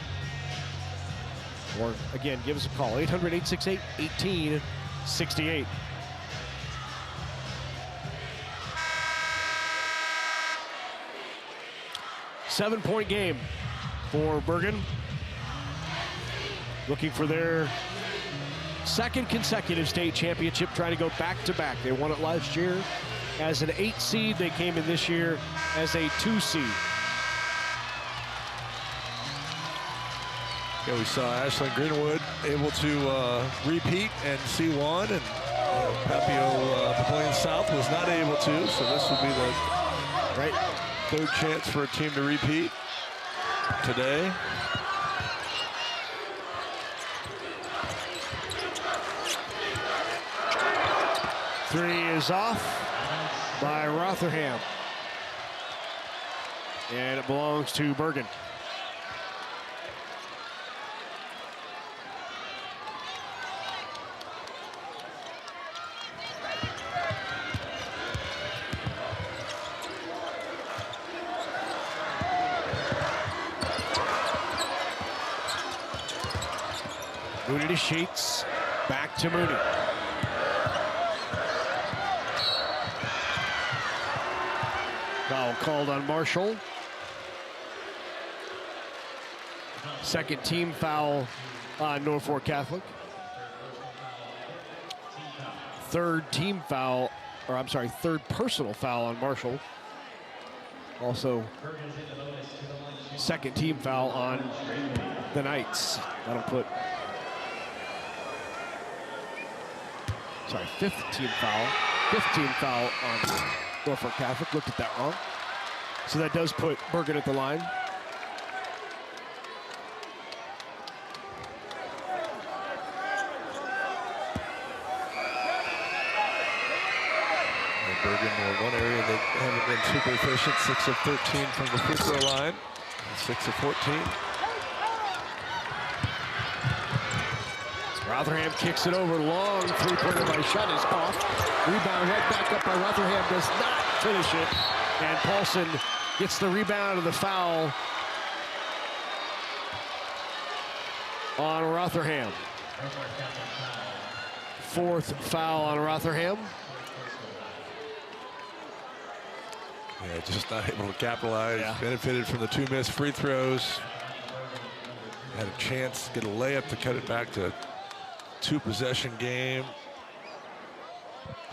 Or again, give us a call, 800-868-1868. Seven-point game for Bergan. Looking for their second consecutive state championship, trying to go back-to-back. They won it last year as an 8 seed. They came in this year as a 2 seed. Yeah, we saw Ashland Greenwood able to repeat and C1, and Papio Papillion South was not able to, so this would be the third chance for a team to repeat today. Three is off by Rotherham. And it belongs to Bergan. Mooney to Sheets, back to Mooney. Foul called on Marshall. Second team foul on Norfolk Catholic. Third team foul, or I'm sorry, third personal foul on Marshall. Also, second team foul on the Knights. That'll put, sorry, fifth team foul on Norfolk Catholic. Looked at that wrong. So that does put Bergan at the line. Bergan, one area that haven't been super efficient, 6 of 13 from the free throw line, 6 of 14. Rotherham kicks it over, long three-pointer by Shutt is off. Rebound right back up by Rotherham, does not finish it. And Paulson gets the rebound and the foul on Rotherham. Fourth foul on Rotherham. Yeah, just not able to capitalize. Yeah. Benefited from the 2 missed free throws. Had a chance to get a layup to cut it back to 2-possession game.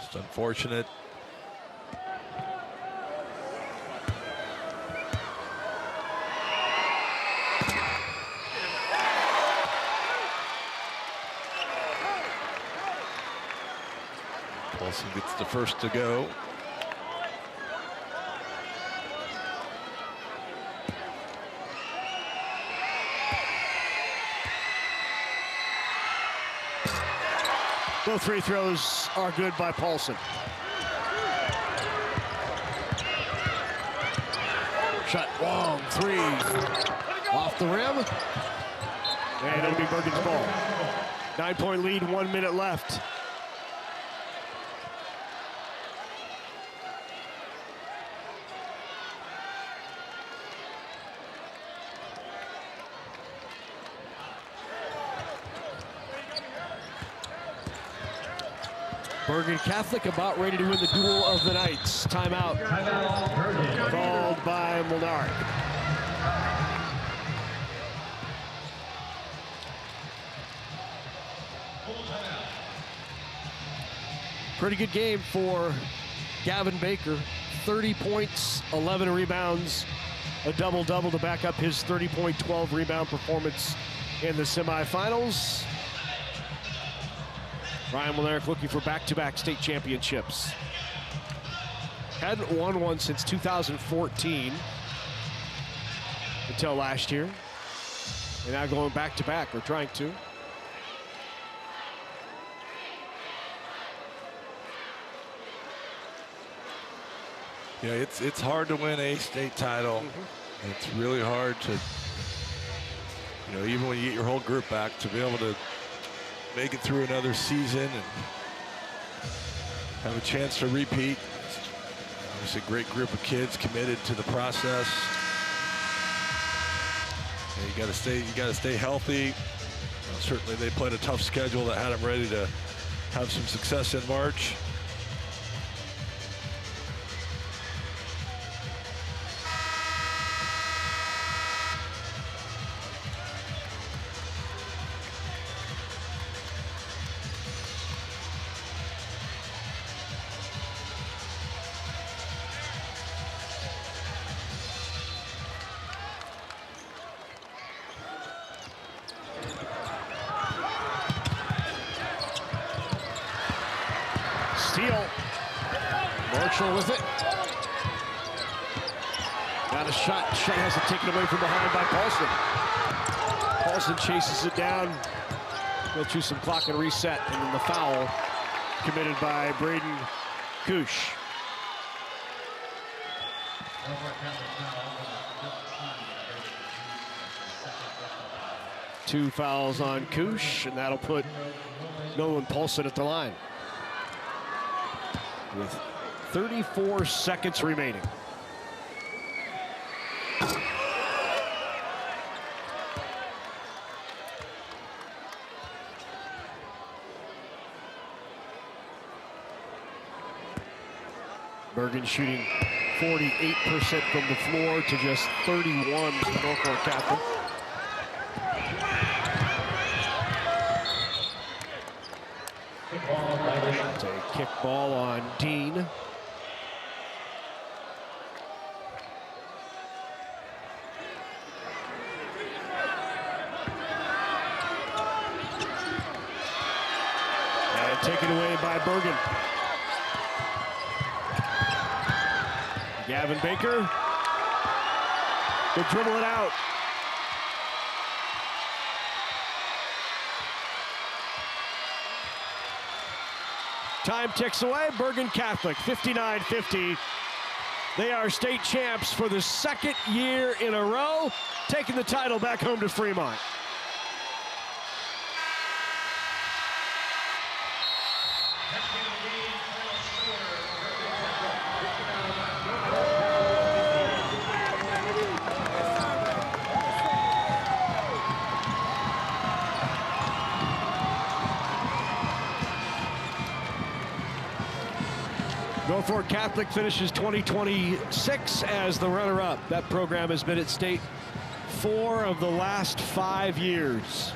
Just unfortunate. Paulson gets the first to go. Both free throws are good by Paulson. Shot long three off the rim. And it'll be Bergan's ball. 9-point lead, 1 minute left. Bergan Catholic about ready to win the duel of the nights. Timeout called by Molnarek. Pretty good game for Gavin Baker. 30 points, 11 rebounds, a double-double to back up his 30-point, 12-rebound performance in the semifinals. Ryan Molnarek looking for back-to-back state championships. Hadn't won one since 2014 until last year. And now going back-to-back, or trying to. Yeah, it's hard to win a state title. It's really hard to, even when you get your whole group back, to be able to make it through another season and have a chance to repeat. It's a great group of kids committed to the process. And you got to stay healthy. Certainly, they played a tough schedule that had them ready to have some success in March. Steal. Marshall with it. Got a shot. Shea has it taken away from behind by Paulson. Paulson chases it down. Go through some clock and reset, and then the foul committed by Braden Kush. Two fouls on Kush, and that'll put Nolan Paulson at the line with 34 seconds remaining. Bergan shooting 48% from the floor to just 31 for Norfolk Catholic. It's a kick ball on Dean. And taken away by Bergan. Gavin Baker will dribble it out. Time ticks away. Bergan Catholic, 59-50. They are state champs for the second year in a row, taking the title back home to Fremont. Norfolk Catholic finishes 2026 as the runner-up. That program has been at state 4 of the last 5 years.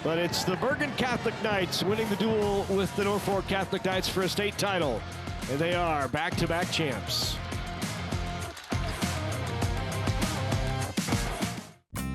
But it's the Bergan Catholic Knights winning the duel with the Norfolk Catholic Knights for a state title. And they are back-to-back champs.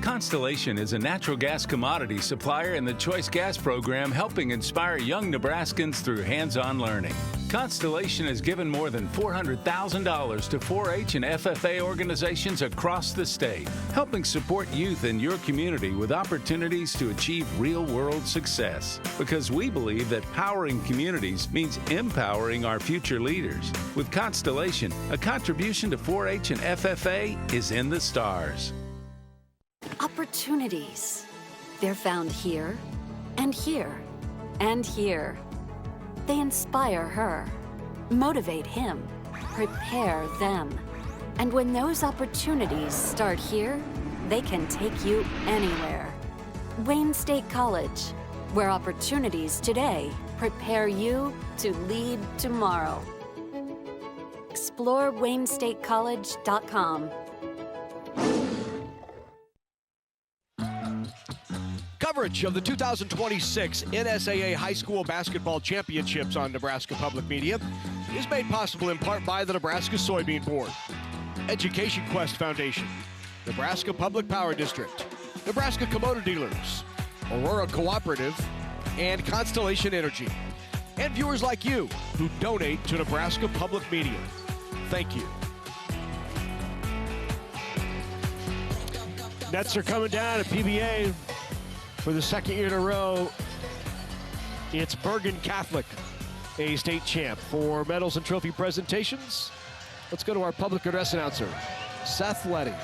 Constellation is a natural gas commodity supplier in the Choice Gas program, helping inspire young Nebraskans through hands-on learning. Constellation has given more than $400,000 to 4-H and FFA organizations across the state, helping support youth in your community with opportunities to achieve real-world success. Because we believe that powering communities means empowering our future leaders. With Constellation, a contribution to 4-H and FFA is in the stars. Opportunities. They're found here, and here, and here. They inspire her, motivate him, prepare them. And when those opportunities start here, they can take you anywhere. Wayne State College, where opportunities today prepare you to lead tomorrow. Explore WayneStateCollege.com. Coverage of the 2026 NSAA High School Basketball Championships on Nebraska Public Media is made possible in part by the Nebraska Soybean Board, Education Quest Foundation, Nebraska Public Power District, Nebraska Kubota Dealers, Aurora Cooperative, and Constellation Energy, and viewers like you who donate to Nebraska Public Media. Thank you. Nets are coming down at PBA for the second year in a row. It's Bergan Catholic, a state champ. For medals and trophy presentations, let's go to our public address announcer, Seth Letty.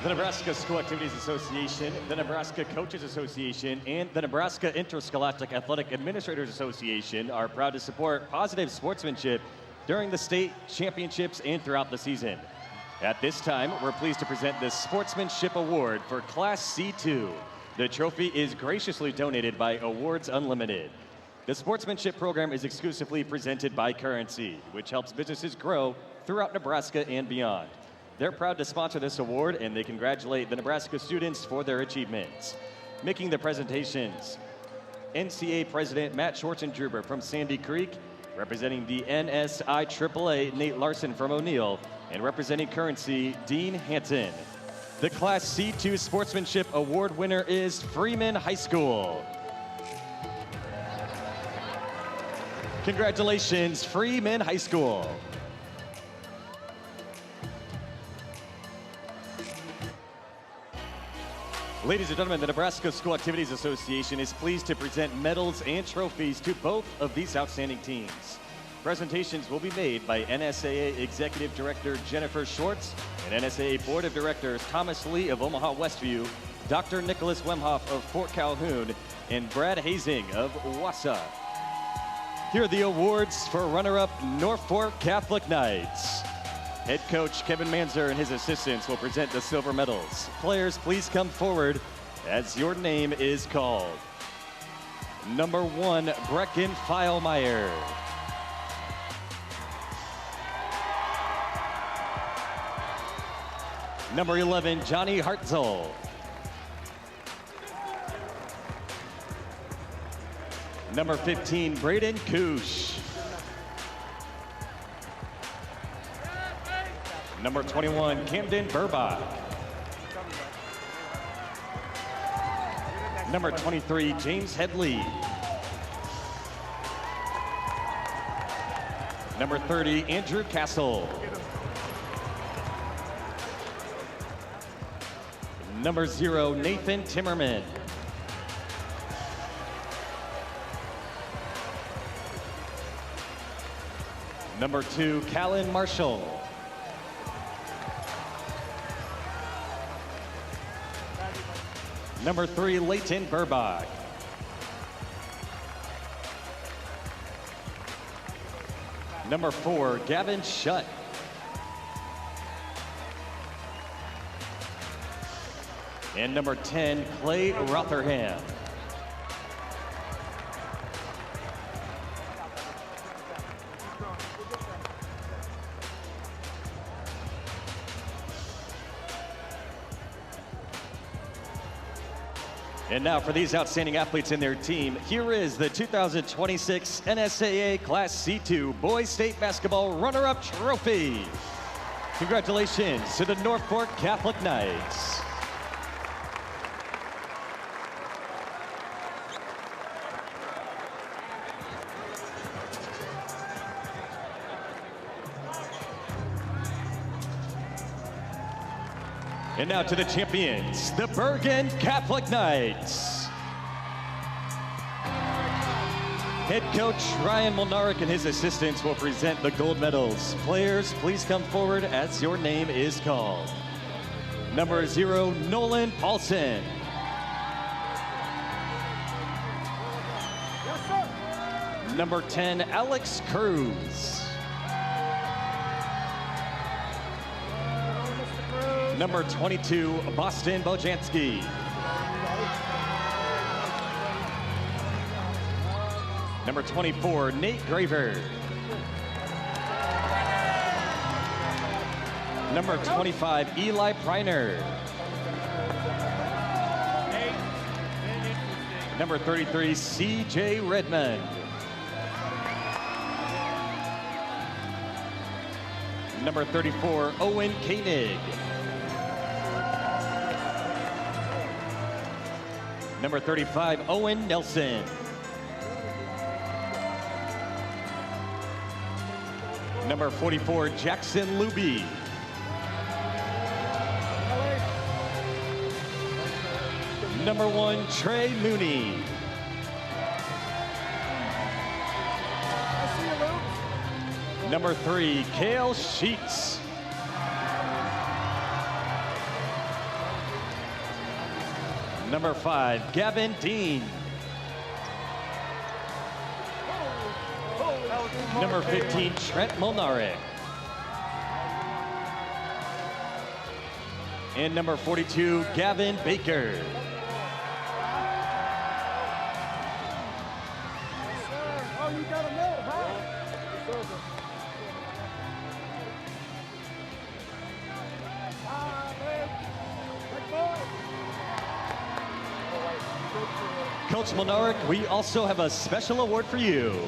The Nebraska School Activities Association, the Nebraska Coaches Association, and the Nebraska Interscholastic Athletic Administrators Association are proud to support positive sportsmanship during the state championships and throughout the season. At this time, we're pleased to present the Sportsmanship Award for Class C2. The trophy is graciously donated by Awards Unlimited. The sportsmanship program is exclusively presented by Currency, which helps businesses grow throughout Nebraska and beyond. They're proud to sponsor this award, and they congratulate the Nebraska students for their achievements. Making the presentations, NCAA President Matt Schwartzendruber from Sandy Creek, representing the NSAA Nate Larson from O'Neill, and representing Currency, Dean Hanson. The Class C2 Sportsmanship Award winner is Freeman High School. Congratulations, Freeman High School. Ladies and gentlemen, the Nebraska School Activities Association is pleased to present medals and trophies to both of these outstanding teams. Presentations will be made by NSAA Executive Director Jennifer Schwartz and NSAA Board of Directors Thomas Lee of Omaha Westview, Dr. Nicholas Wemhoff of Fort Calhoun, and Brad Hazing of Wausau. Here are the awards for runner-up Norfolk Catholic Knights. Head coach Kevin Manzer and his assistants will present the silver medals. Players, please come forward as your name is called. Number 1, Brecken Feilmeyer. Number 11, Johnny Hartzell. Number 15, Braden Koosh. Number 21, Camden Burbach. Number 23, James Headley. Number 30, Andrew Castle. Number 0, Nathan Timmerman. Number 2, Callan Marshall. Number 3, Leighton Burbach. Number 4, Gavin Shutt. And number 10, Clay Rotherham. And now for these outstanding athletes and their team, here is the 2026 NSAA Class C2 Boys State Basketball Runner-Up Trophy. Congratulations to the Norfolk Catholic Knights. And now to the champions, the Bergan Catholic Knights. Head coach Ryan Molnarek and his assistants will present the gold medals. Players, please come forward as your name is called. Number 0, Nolan Paulson. Number 10, Alex Cruz. Number 22, Boston Bojanski. Number 24, Nate Graver. Number 25, Eli Preiner. Number 33, C.J. Redmond. Number 34, Owen Koenig. Number 35, Owen Nelson. Number 44, Jackson Luby. Number 1, Trey Mooney. Number 3, Kale Sheets. Number 5, Gavin Dean. Number 15, Trent Molnarek. And number 42, Gavin Baker. Coach Molnarek, we also have a special award for you.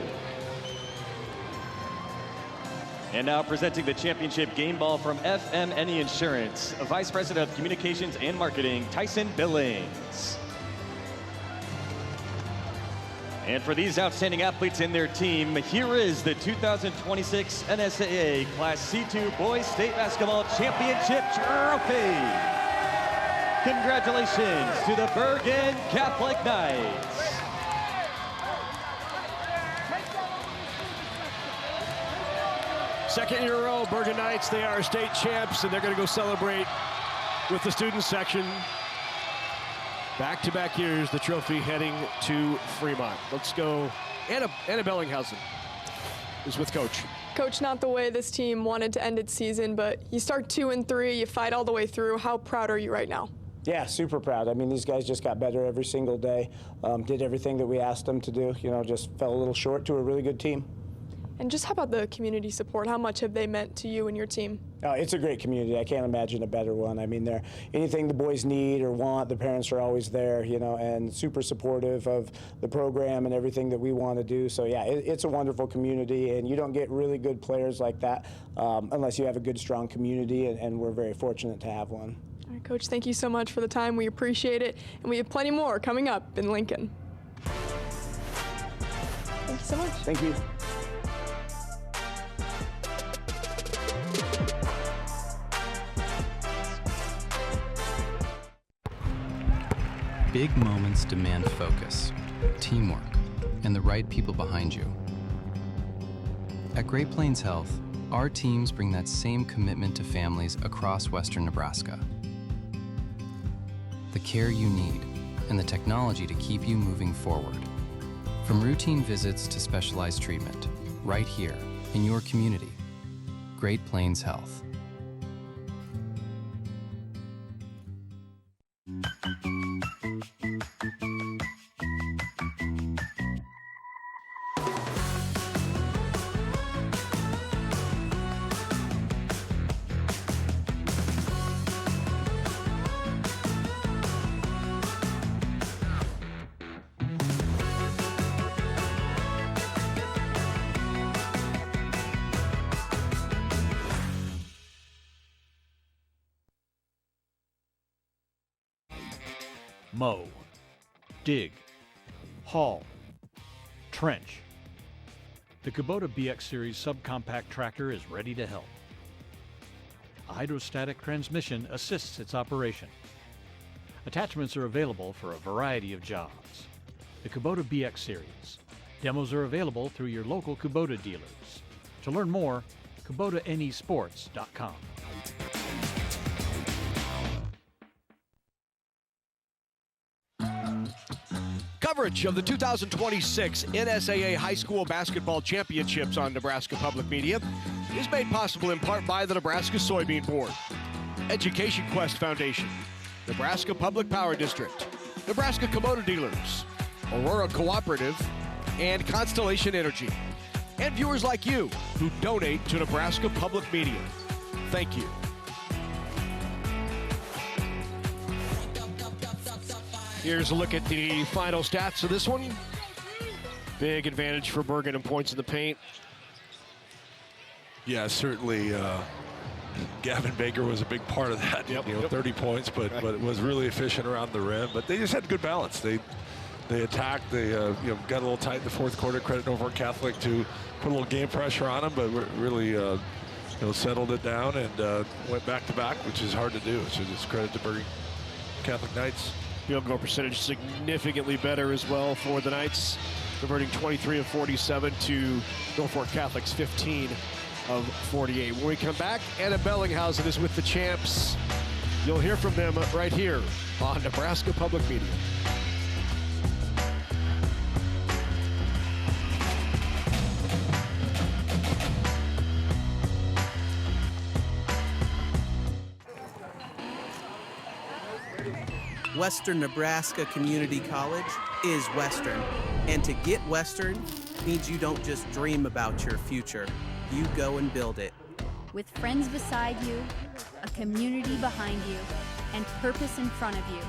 And now presenting the championship game ball from FMNE Insurance, Vice President of Communications and Marketing, Tyson Billings. And for these outstanding athletes and their team, here is the 2026 NSAA Class C2 Boys State Basketball Championship Trophy. Congratulations to the Bergan Catholic Knights. Second year in a row, Bergan Knights, they are state champs, and they're going to go celebrate with the student section. Back-to-back years, the trophy heading to Fremont. Let's go. Anna Bellinghausen is with Coach. Coach, not the way this team wanted to end its season, but you start 2-3, you fight all the way through. How proud are you right now? Yeah, super proud. I mean, these guys just got better every single day, did everything that we asked them to do, you know, just fell a little short to a really good team. And just how about the community support? How much have they meant to you and your team? It's a great community. I can't imagine a better one. I mean, anything the boys need or want, the parents are always there, you know, and super supportive of the program and everything that we want to do. So, yeah, it's a wonderful community, and you don't get really good players like that unless you have a good, strong community, and we're very fortunate to have one. All right, Coach, thank you so much for the time. We appreciate it, and we have plenty more coming up in Lincoln. Thank you so much. Thank you. Big moments demand focus, teamwork, and the right people behind you. At Great Plains Health, our teams bring that same commitment to families across Western Nebraska. The care you need and the technology to keep you moving forward. From routine visits to specialized treatment, right here in your community. Great Plains Health. Mow, dig, haul, trench. The Kubota BX Series subcompact tractor is ready to help. A hydrostatic transmission assists its operation. Attachments are available for a variety of jobs. The Kubota BX Series. Demos are available through your local Kubota dealers. To learn more, KubotaNEsports.com. Coverage of the 2026 NSAA High School Basketball Championships on Nebraska Public Media is made possible in part by the Nebraska Soybean Board, Education Quest Foundation, Nebraska Public Power District, Nebraska Kubota Dealers, Aurora Cooperative, and Constellation Energy, and viewers like you who donate to Nebraska Public Media. Thank you. Here's a look at the final stats of this one. Big advantage for Bergan in points in the paint. Yeah, certainly Gavin Baker was a big part of that. 30 points, but it was really efficient around the rim. But they just had good balance. They attacked. They got a little tight in the fourth quarter. Credit Norfolk Catholic to put a little game pressure on them, but really settled it down and went back to back, which is hard to do. So just credit to Bergan Catholic Knights. Field goal percentage significantly better as well for the Knights, converting 23 of 47 to Norfolk Catholic's 15 of 48. When we come back, Anna Bellinghausen is with the champs. You'll hear from them right here on Nebraska Public Media. Western Nebraska Community College is Western, and to get Western means you don't just dream about your future, you go and build it. With friends beside you, a community behind you, and purpose in front of you.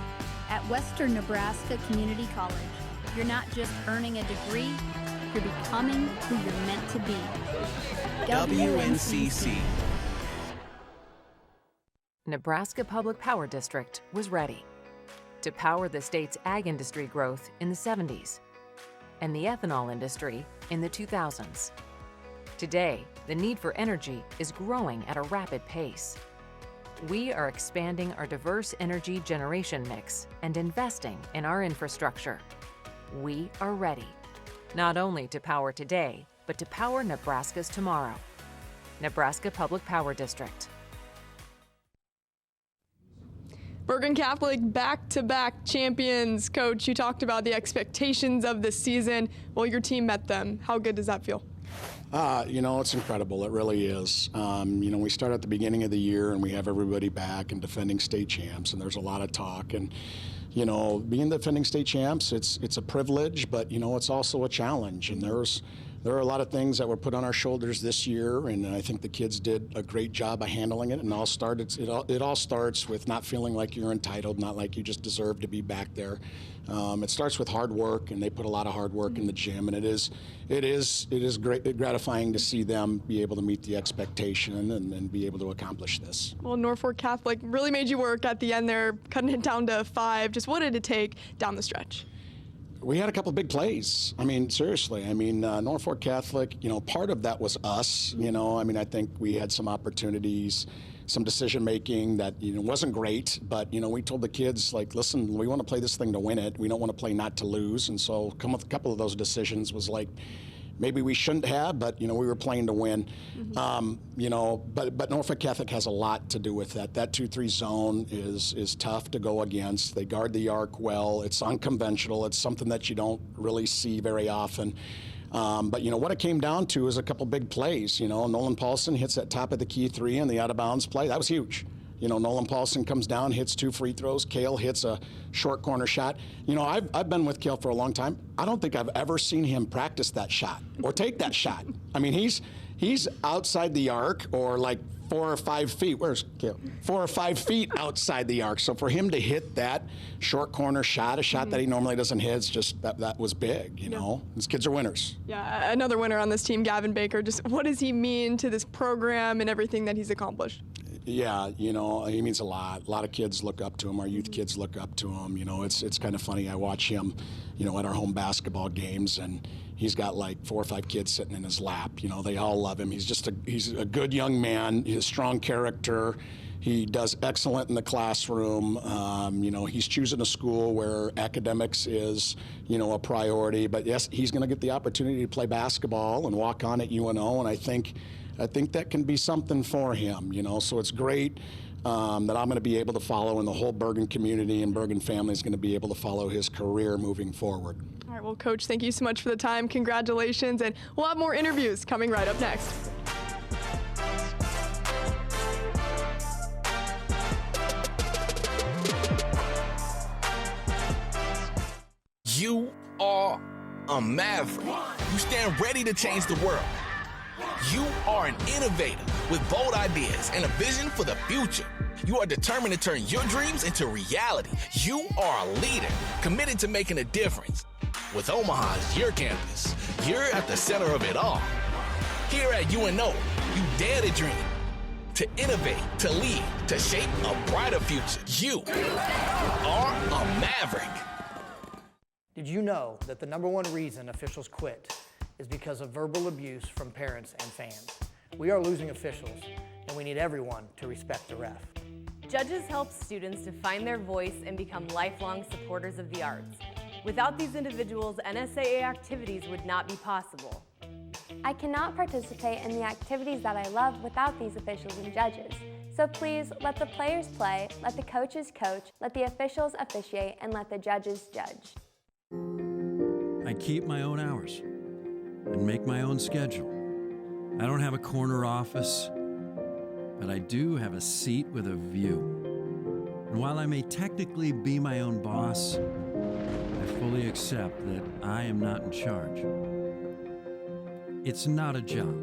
At Western Nebraska Community College, you're not just earning a degree, you're becoming who you're meant to be. WNCC. Nebraska Public Power District was ready to power the state's ag industry growth in the 70s and the ethanol industry in the 2000s. Today, the need for energy is growing at a rapid pace. We are expanding our diverse energy generation mix and investing in our infrastructure. We are ready, not only to power today, but to power Nebraska's tomorrow. Nebraska Public Power District. Bergan Catholic back-to-back champions. Coach, you talked about the expectations of the season. Well, your team met them. How good does that feel? It's incredible. It really is. We start at the beginning of the year and we have everybody back and defending state champs, and there's a lot of talk. And, being defending state champs, it's a privilege, but, it's also a challenge. And there are a lot of things that were put on our shoulders this year, and I think the kids did a great job of handling it. And it all starts with not feeling like you're entitled, not like you just deserve to be back there. It starts with hard work, and they put a lot of hard work in the gym, and it is great, gratifying to see them be able to meet the expectation and be able to accomplish this. Well, Norfolk Catholic really made you work at the end there, cutting it down to 5. Just what did it take down the stretch? We had a couple big plays. Seriously. Norfolk Catholic, part of that was us. I think we had some opportunities, some decision-making that, wasn't great. But, we told the kids, listen, we want to play this thing to win it. We don't want to play not to lose. And so come with a couple of those decisions was maybe we shouldn't have, but, we were playing to win. But Norfolk Catholic has a lot to do with that. That 2-3 zone is tough to go against. They guard the arc well. It's unconventional. It's something that you don't really see very often. But what it came down to is a couple big plays. Nolan Paulson hits that top of the key 3 and the out-of-bounds play. That was huge. Nolan Paulson comes down, hits 2 free throws. Cale hits a short corner shot. I've been with Cale for a long time. I don't think I've ever seen him practice that shot or take that shot. He's outside the arc or 4 or 5 feet. Where's Cale? 4 or 5 feet outside the arc. So for him to hit that short corner shot, a shot that he normally doesn't hit, it's just that was big. These kids are winners. Yeah, another winner on this team, Gavin Baker. Just what does he mean to this program and everything that he's accomplished? Yeah, he means a lot. A lot of kids look up to him. Our youth kids look up to him. It's kind of funny. I watch him, at our home basketball games, and he's got 4 or 5 kids sitting in his lap. They all love him. He's a good young man. He's a strong character. He does excellent in the classroom. He's choosing a school where academics is, a priority. But yes, he's going to get the opportunity to play basketball and walk on at UNO, and I think that can be something for him, so it's great that I'm going to be able to follow, and the whole Bergan community and Bergan family is going to be able to follow his career moving forward. All right, well, Coach, thank you so much for the time. Congratulations, and we'll have more interviews coming right up next. You are a maverick. You stand ready to change the world. You are an innovator with bold ideas and a vision for the future. You are determined to turn your dreams into reality. You are a leader, committed to making a difference. With Omaha as your campus, you're at the center of it all. Here at UNO, you dare to dream, to innovate, to lead, to shape a brighter future. You are a maverick. Did you know that the #1 reason officials quit is because of verbal abuse from parents and fans? We are losing officials, and we need everyone to respect the ref. Judges help students to find their voice and become lifelong supporters of the arts. Without these individuals, NSAA activities would not be possible. I cannot participate in the activities that I love without these officials and judges. So please let the players play, let the coaches coach, let the officials officiate, and let the judges judge. I keep my own hours and make my own schedule. I don't have a corner office, but I do have a seat with a view. And while I may technically be my own boss, I fully accept that I am not in charge. It's not a job.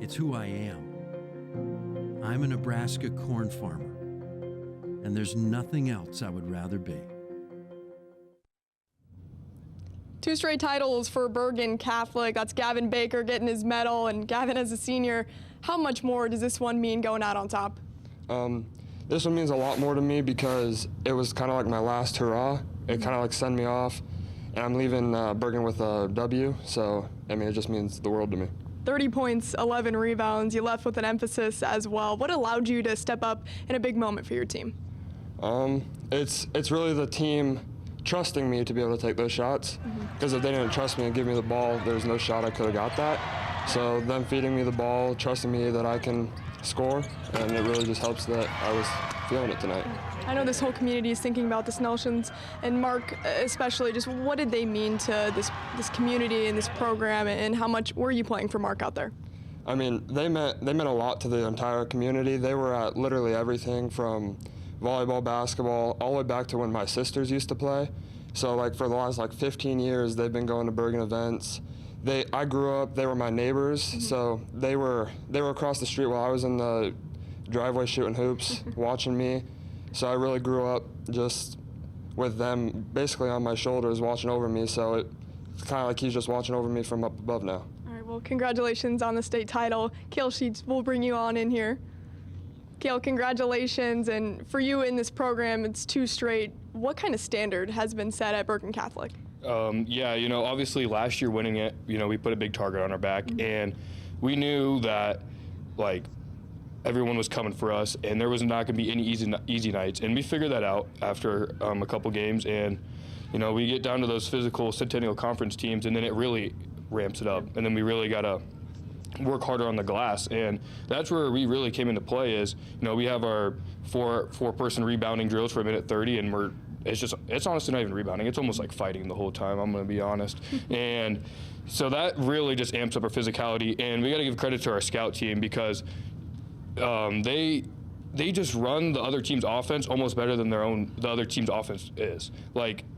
It's who I am. I'm a Nebraska corn farmer, and there's nothing else I would rather be. 2 straight titles for Bergan Catholic. That's Gavin Baker getting his medal, and Gavin as a senior. How much more does this one mean going out on top? This one means a lot more to me because it was kind of like my last hurrah. It kind of like sent me off, and I'm leaving Bergan with a W, so I mean, it just means the world to me. 30 points, 11 rebounds. You left with an emphasis as well. What allowed you to step up in a big moment for your team? It's really the team trusting me to be able to take those shots, because if they didn't trust me and give me the ball, there's no shot I could have got that. So them feeding me the ball, trusting me that I can score, and it really just helps that I was feeling it tonight. I know this whole community is thinking about the Snellshons, and Mark especially. Just what did they mean to this community and this program, and how much were you playing for Mark out there? I mean, they meant a lot to the entire community. They were at literally everything from volleyball, basketball, all the way back to when my sisters used to play. So like for the last 15 years, they've been going to Bergan events. I grew up, they were my neighbors, so they were across the street while I was in the driveway shooting hoops, watching me. So I really grew up just with them basically on my shoulders, watching over me. So it's kind of like he's just watching over me from up above now. All right, well, congratulations on the state title. Kale Sheets, we'll bring you on in here. Kale, congratulations, and for you in this program, it's 2 straight. What kind of standard has been set at Bergan Catholic? Yeah, obviously last year winning it, we put a big target on our back, and we knew that, everyone was coming for us, and there was not going to be any easy nights, and we figured that out after a couple games, and, we get down to those physical Centennial Conference teams, and then it really ramps it up, and then we really got to work harder on the glass, and that's where we really came into play is, we have our four-person rebounding drills for a minute 30, and it's honestly not even rebounding. It's almost like fighting the whole time, I'm going to be honest. And so that really just amps up our physicality, and we got to give credit to our scout team because they just run the other team's offense almost better than the other team's offense is.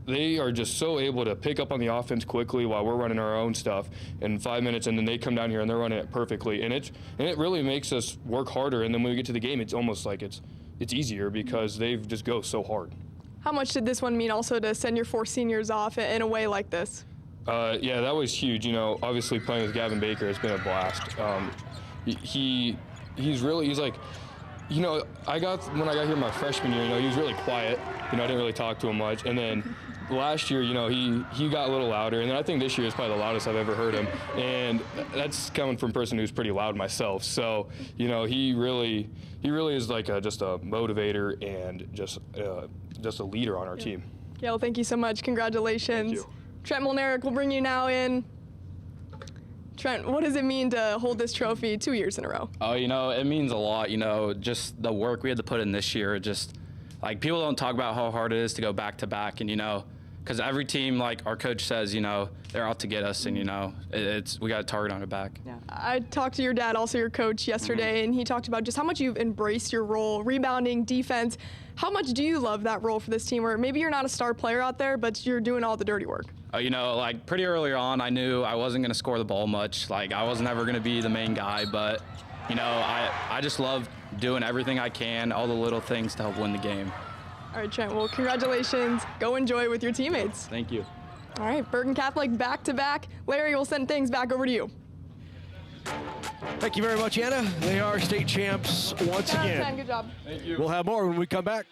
They are just so able to pick up on the offense quickly while we're running our own stuff in 5 minutes, and then they come down here and they're running it perfectly. And it really makes us work harder, and then when we get to the game, it's almost like it's easier because they just go so hard. How much did this one mean also to send your 4 seniors off in a way like this? Yeah, that was huge. Obviously playing with Gavin Baker has been a blast. He's like, when I got here my freshman year, he was really quiet. I didn't really talk to him much. And then last year, he got a little louder. And then I think this year is probably the loudest I've ever heard him. And that's coming from a person who's pretty loud myself. So, he really is just a motivator and just a leader on our team. Gail, thank you so much. Congratulations. Thank you. Trent Molnaric will bring you now in. Trent, what does it mean to hold this trophy 2 years in a row? Oh, it means a lot, just the work we had to put in this year. Just, people don't talk about how hard it is to go back to back, and, because every team, our coach says, they're out to get us, and, we got a target on our back. Yeah. I talked to your dad, also your coach, yesterday, and he talked about just how much you've embraced your role, rebounding, defense. How much do you love that role for this team, where maybe you're not a star player out there, but you're doing all the dirty work? You know, like pretty early on, I knew I wasn't going to score the ball much. Like I was never going to be the main guy, but you know, I just love doing everything I can, all the little things to help win the game. All right, Trent, well, congratulations. Go enjoy with your teammates. Thank you. All right, Bergan Catholic back-to-back. Larry, we'll send things back over to you. Thank you very much, Anna. They are state champs once again. Good job. Thank you. We'll have more when we come back.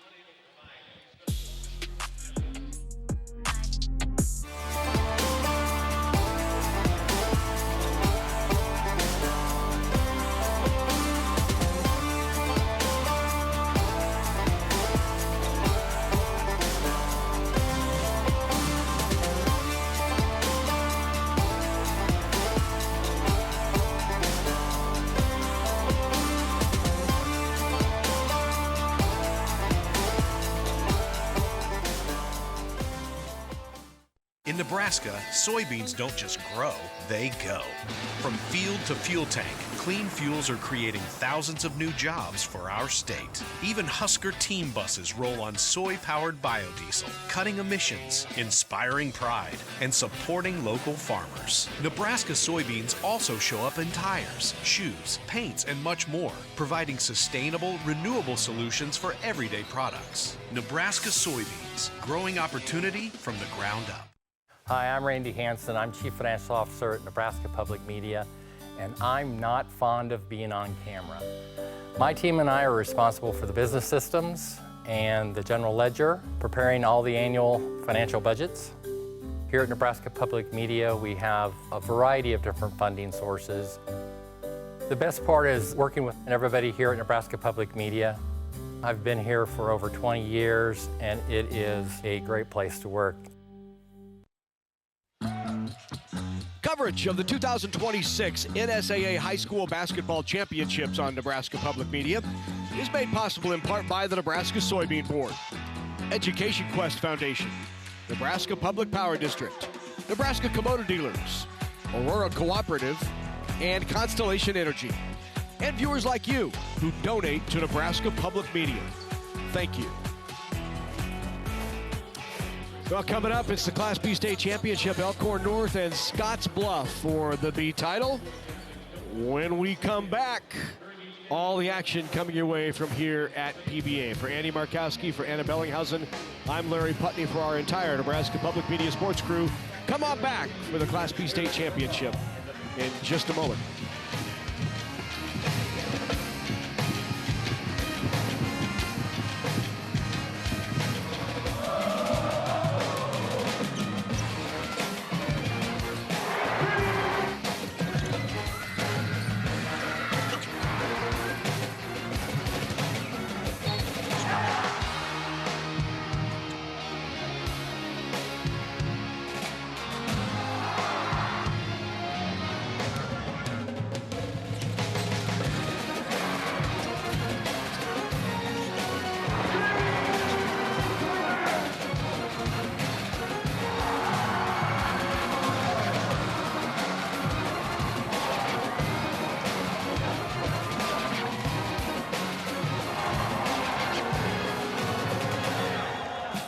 In Nebraska, soybeans don't just grow, they go. From field to fuel tank, clean fuels are creating thousands of new jobs for our state. Even Husker team buses roll on soy-powered biodiesel, cutting emissions, inspiring pride, and supporting local farmers. Nebraska soybeans also show up in tires, shoes, paints, and much more, providing sustainable, renewable solutions for everyday products. Nebraska soybeans, growing opportunity from the ground up. Hi, I'm Randy Hansen. I'm Chief Financial Officer at Nebraska Public Media, and I'm not fond of being on camera. My team and I are responsible for the business systems and the general ledger, preparing all the annual financial budgets. Here at Nebraska Public Media, we have a variety of different funding sources. The best part is working with everybody here at Nebraska Public Media. I've been here for over 20 years, and it is a great place to work. Coverage of the 2026 NSAA High School Basketball Championships on Nebraska Public Media is made possible in part by the Nebraska Soybean Board, Education Quest Foundation, Nebraska Public Power District, Nebraska Kubota Dealers, Aurora Cooperative, and Constellation Energy, and viewers like you who donate to Nebraska Public Media. Thank you. Well, coming up, it's the Class B State Championship, Elkhorn North and Scotts Bluff for the B title. When we come back, all the action coming your way from here at PBA. For Andy Markowski, for Anna Bellinghausen, I'm Larry Putney for our entire Nebraska Public Media sports crew. Come on back for the Class B State Championship in just a moment.